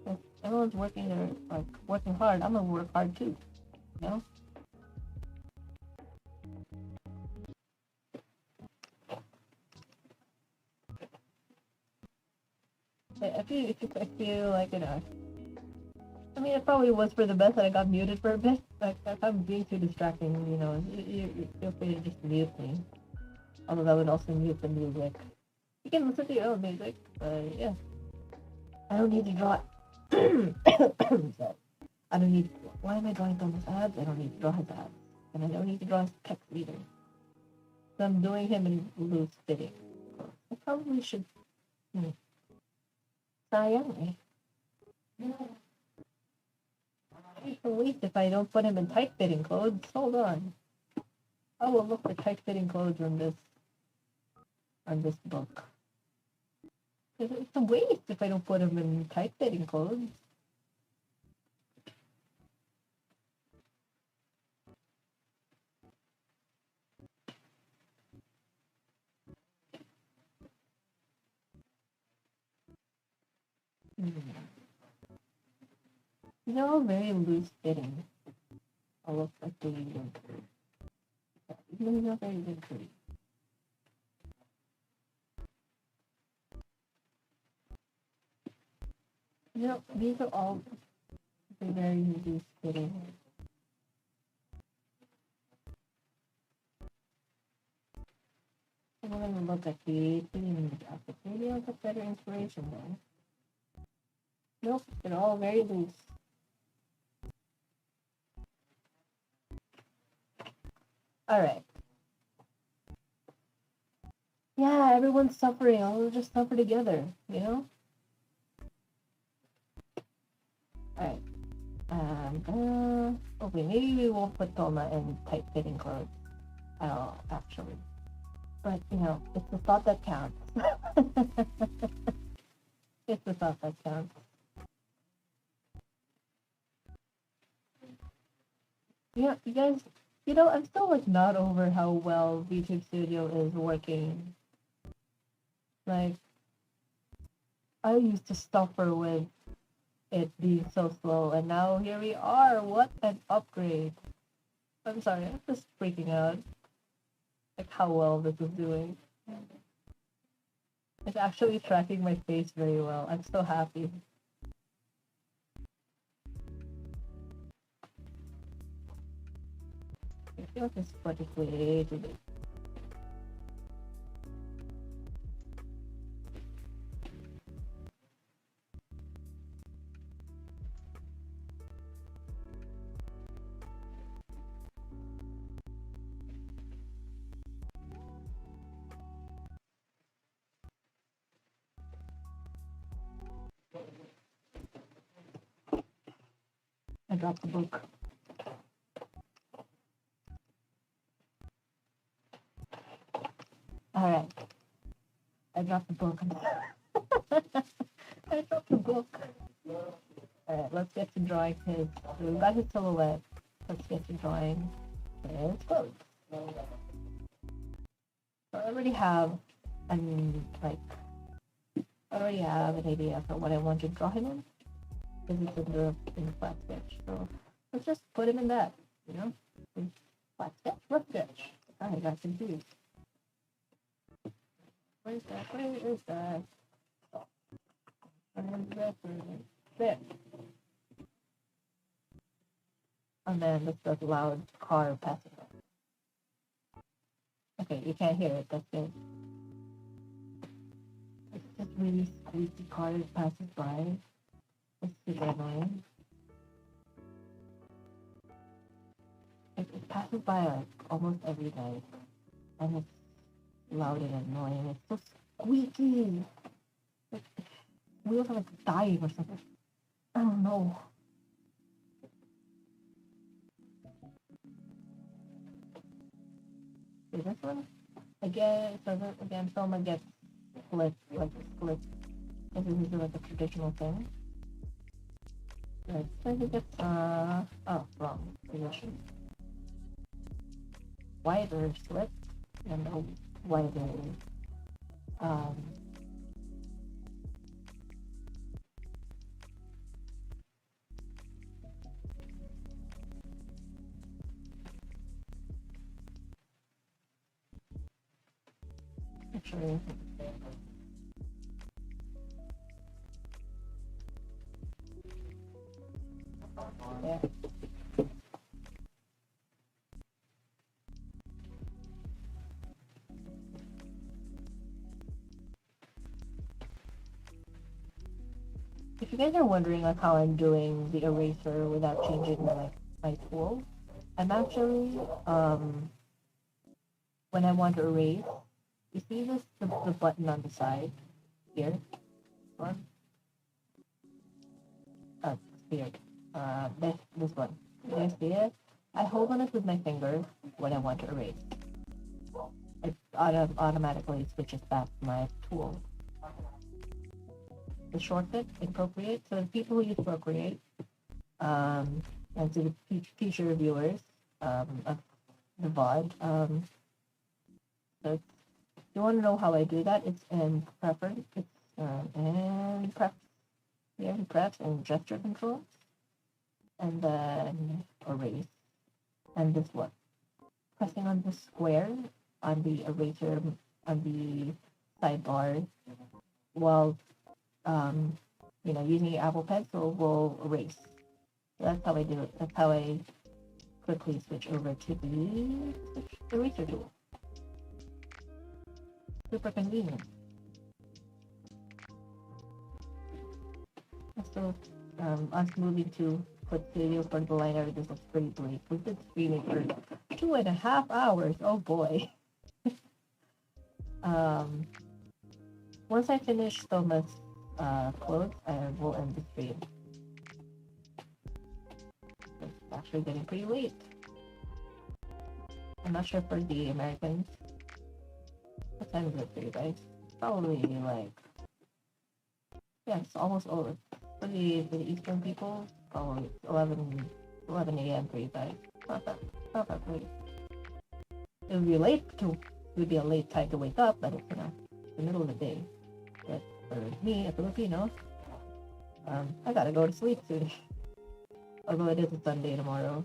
If everyone's working hard, I'm gonna work hard too. You know. I feel like I mean, it probably was for the best that I got muted for a bit. Like, if I'm being too distracting, you feel free to just mute me. Although that would also mute the music. You can listen to your own music, but yeah. I don't need to draw. I don't need. Why am I drawing Thomas' abs? I don't need to draw his abs. And I don't need to draw his pecs either. So I'm doing him in loose fitting. I probably should. Sayang. It's a waste if I don't put him in tight fitting clothes. Hold on. I will look for tight fitting clothes on this book. It's a waste if I don't put him in tight fitting clothes. They're all very loose fitting. I'll look like the even he's not very wrinkly. These are all very loose fitting. I'm gonna look at the themes after. Maybe I'll get better inspiration then. Nope, they're all very loose. Alright. Yeah, everyone's suffering. I'll just suffer together, Alright. Okay, maybe we won't put Toma in tight-fitting clothes at all, actually. But, it's the thought that counts. It's the thought that counts. Yeah, you guys, I'm still, like, not over how well VTube Studio is working. Like, I used to suffer with it being so slow, and now here we are. What an upgrade. I'm sorry, I'm just freaking out. Like, how well this is doing. It's actually tracking my face very well. I'm so happy. I feel like this foot is way too big. I dropped the book. Alright. I dropped the book. dropped the book. Alright, let's get to drawing his. So we got his silhouette. Let's get to drawing his clothes. So I already have, I already have an idea for what I want to draw him in. Because it's in the flat sketch. So let's just put him in that, you know? Flat sketch, rough sketch. I got confused. Where's that? Where is that? There. And then this does loud car passing by. Okay, you can't hear it, that's good. It's just really squeaky car that passes by. It's super annoying. It passes by like almost every night. And it's loud and annoying. It's so squeaky. Like, wheels are like dying or something. I don't know. See this one? Again, Soma gets split, like split. This is like a traditional thing. Right, so he gets, wrong position. Wider slit, and a wider, actually, yeah. If you guys are wondering like how I'm doing the eraser without changing my tool, I'm actually when I want to erase, you see this the button on the side here, one, it's weird. This one. You guys see it? I hold on it with my finger when I want to erase. It automatically switches back to my tool. The shortcut in Procreate. So the people who use Procreate, and to the future viewers of the VOD, so if you want to know how I do that, it's in preference. It's in pref. Here in prefs and gesture control, and then erase, and this one. Pressing on the square on the eraser on the sidebar, while using your Apple Pencil will erase. So that's how I do it. That's how I quickly switch over to the eraser tool. Super convenient. So, us moving to put video for the liner, this was pretty bleak. We've been streaming for 2.5 hours. Oh boy. Once I finish Thomas' clothes, I will end the stream. It's actually getting pretty late. I'm not sure for the Americans. What time is it for you guys? Probably like, yeah, it's almost over. For the Eastern people, probably 11 a.m. for you guys. Not that late. It would be a late time to wake up, but it's the middle of the day. But for me, a Filipino, I gotta go to sleep soon. Although it is a Sunday tomorrow.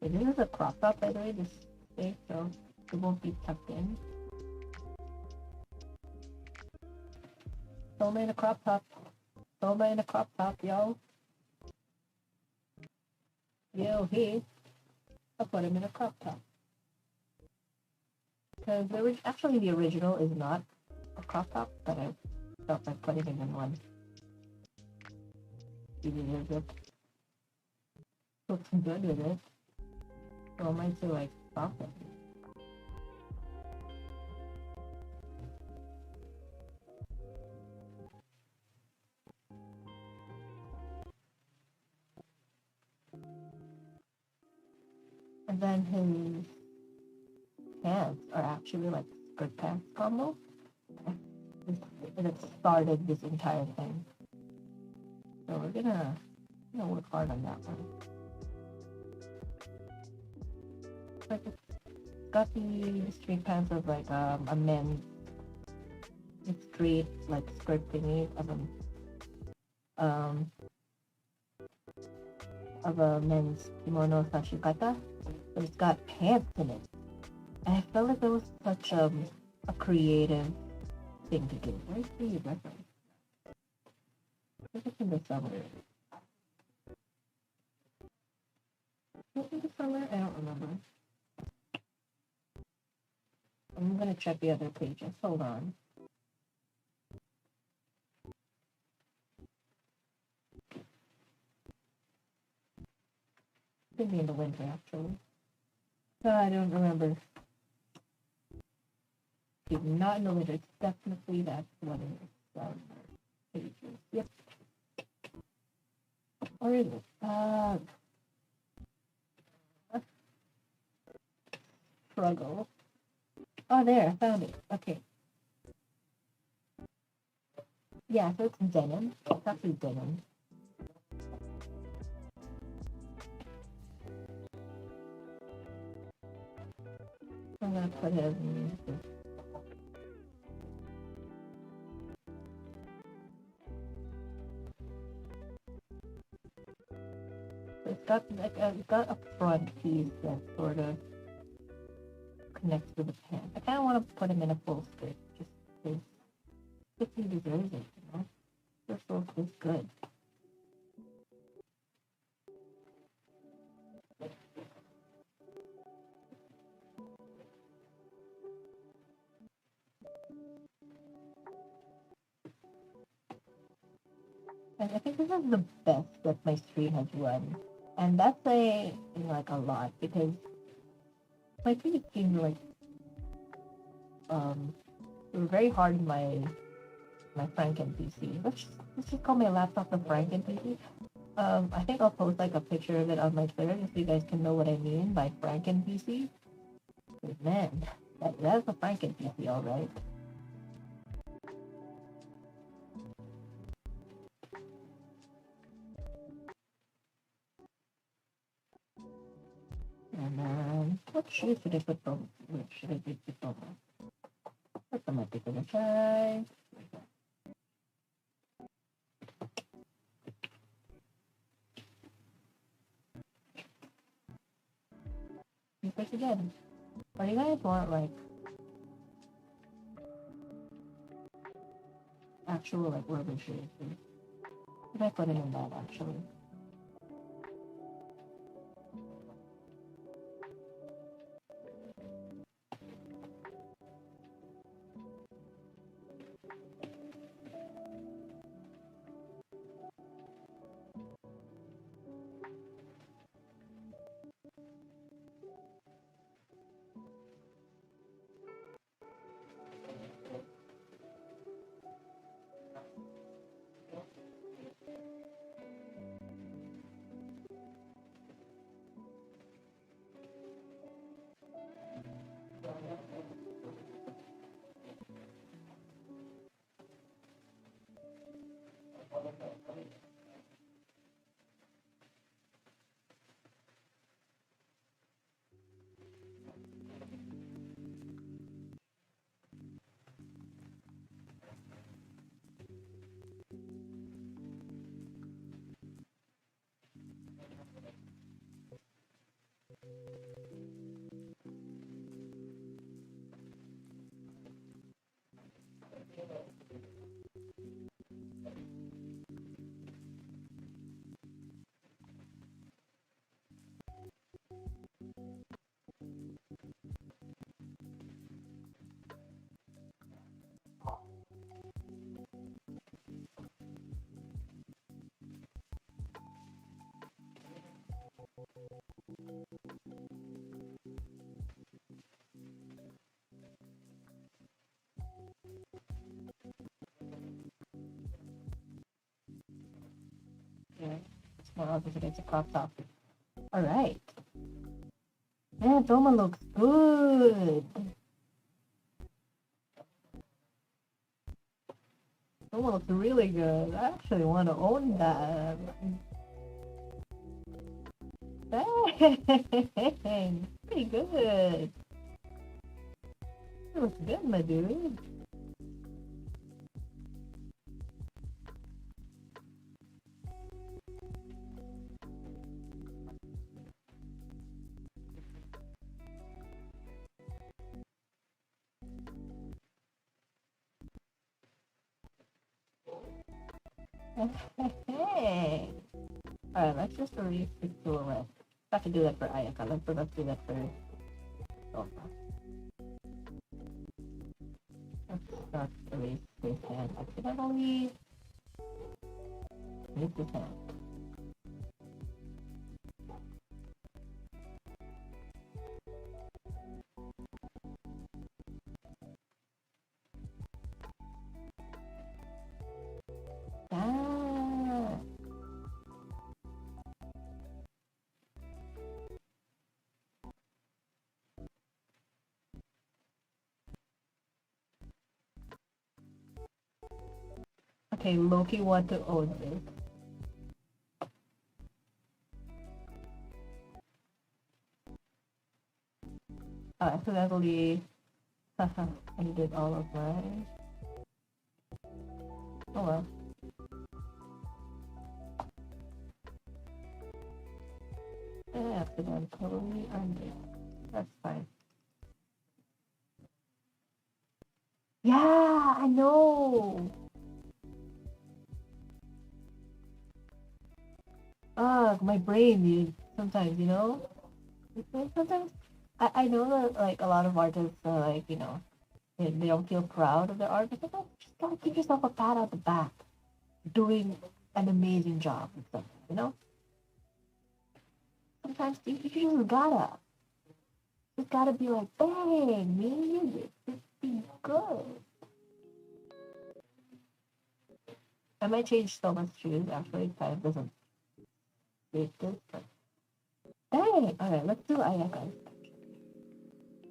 This is a crop top, by the way, this thing, so it won't be tucked in. Throw me in a crop top. Throw me in a crop top, yo. Yo, he. I'll put him in a crop top. Because actually the original is not a crop top, but I felt like putting him in one. He deserves it. Looks good with it. So I might say like crop it. And then his pants are actually like skirt pants combo. And it started this entire thing. So we're gonna work hard on that one. Like it's got the straight pants of like a men's straight like skirt thingy um of a men's kimono sashikata, but it's got pants in it. And I felt like it was such a creative thing to do. Where's the reference? It's in the summer. Was it in the summer? I don't remember. I'm gonna check the other pages. Hold on. Could be in the winter actually. I don't remember. It's not in the winter. It's definitely that's what it is. Pages. Yep. Or is it? Struggle. Oh, there, I found it. Okay. Yeah, so it's denim. It's actually denim. I'm gonna put him in this. It's got like it's got a front piece that sort of connects with the pants. I kind of want to put him in a full skirt, just because he deserves it, you know. This look is good. And I think this is the best that my stream has run, and that's like a lot because my previous streams were like they were very hard in my Franken PC. Let's just call my laptop the Franken PC. I think I'll post like a picture of it on my Twitter just so you guys can know what I mean by Franken PC. But man, that's a Franken PC, all right. And what shoes should I put from? Where should I put from? Put them up to the side. Because again, what do you guys want like actual like rubber shoes? Should I put it in that actually? Yeah, it's more obvious that it's a crop top. All right. Yeah, Toma looks good. Toma looks really good. I actually want to own that. Dang, pretty good. That looks good, my dude. Hey. Alright, let's just erase the silhouette. I have to do that for Ayaka. Let's do that for Soma. Let's start erase his hand accidentally. Erase his hand. Ah. Okay, Loki want to own this. Accidentally, haha, ended all of mine. Oh well. Accidentally ended. That's fine. Yeah, I know. My brain, dude. Sometimes, you know. Sometimes I know that like a lot of artists, like they don't feel proud of their art, but sometimes just gotta give yourself a pat on the back, doing an amazing job with something. You know. Sometimes you just gotta be like, dang, man, you did pretty good. I might change so much shoes actually. It kind of doesn't fit this, but dang. Alright, let's do Ayaka.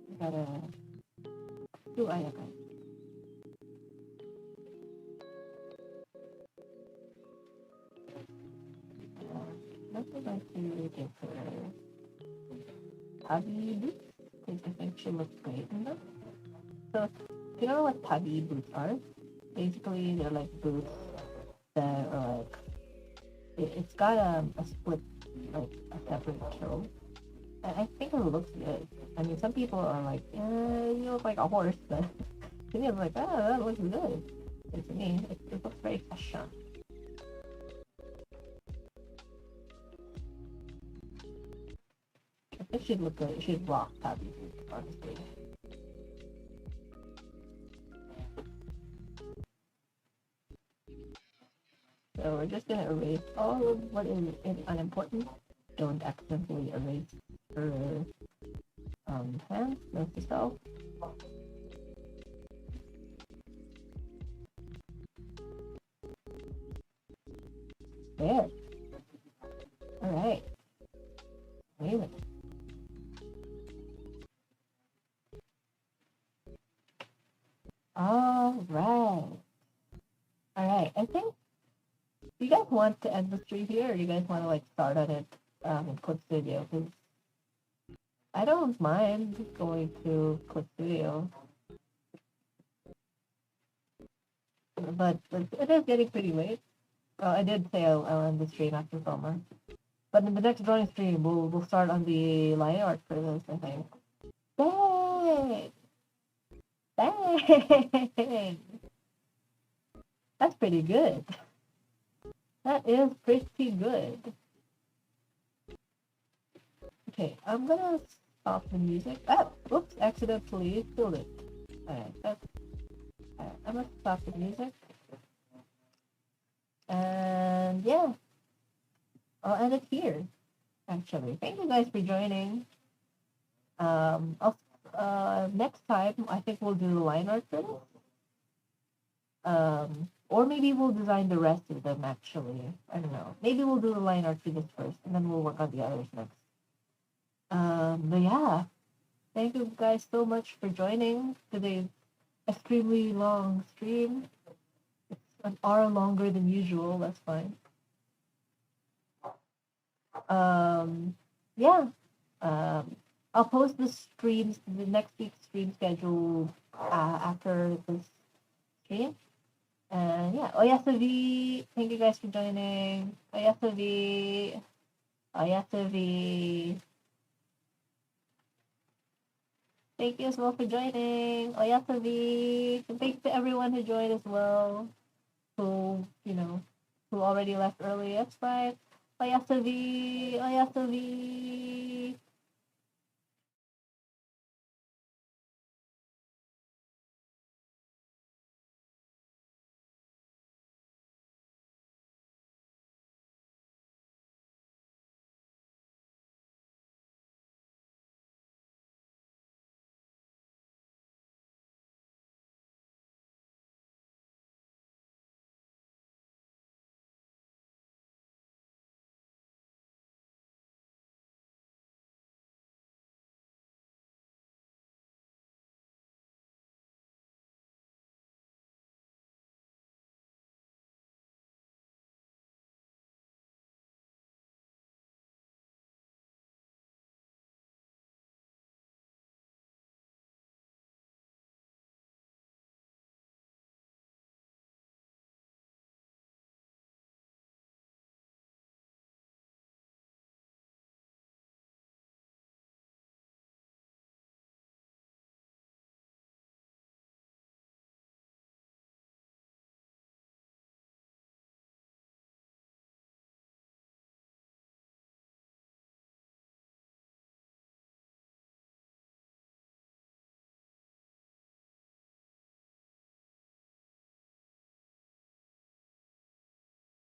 We gotta do Ayaka. What would I do give her? Tabi boots? Because I think she looks great in them. So, if you don't know what tabi boots are, basically they're like boots that are like, it's got a split, like a separate toe. And I think it looks good. I mean, some people are like, you look like a horse, but to me, I'm like, that looks good. And to me, it looks very fashion. It should look good. It should rock tabi boots, honestly. So we're just gonna erase all of what is unimportant. Don't accidentally erase her hands. Note to self. There. Alright. Wait. Alright. Alright. I think you guys want to end the stream here, or you guys want to like start on it in Clip Studio? Because I don't mind going to Clip Studio, but it is getting pretty late. I did say I'll end the stream after summer, but in the next drawing stream, we'll start on the line art for this. I think. Dang! Dang! That's pretty good. That is pretty good. Okay, I'm gonna stop the music. Oops, accidentally killed it. Alright, I'm gonna stop the music. And yeah, I'll end it here. Actually, thank you guys for joining. Next time I think we'll do the line art for this. Or maybe we'll design the rest of them actually. I don't know. Maybe we'll do the line art for this first, and then we'll work on the others next. But yeah, thank you guys so much for joining today's extremely long stream. It's an hour longer than usual. That's fine. Yeah. Um, I'll post the next week's stream schedule after this stream. And yeah, Oyasavi. Thank you guys for joining. Oyasavi. Oyasavi. Thank you as well for joining. Oyasavi. And thanks to everyone who joined as well. Who, who already left early. That's fine. Oyasavi. Oyasavi.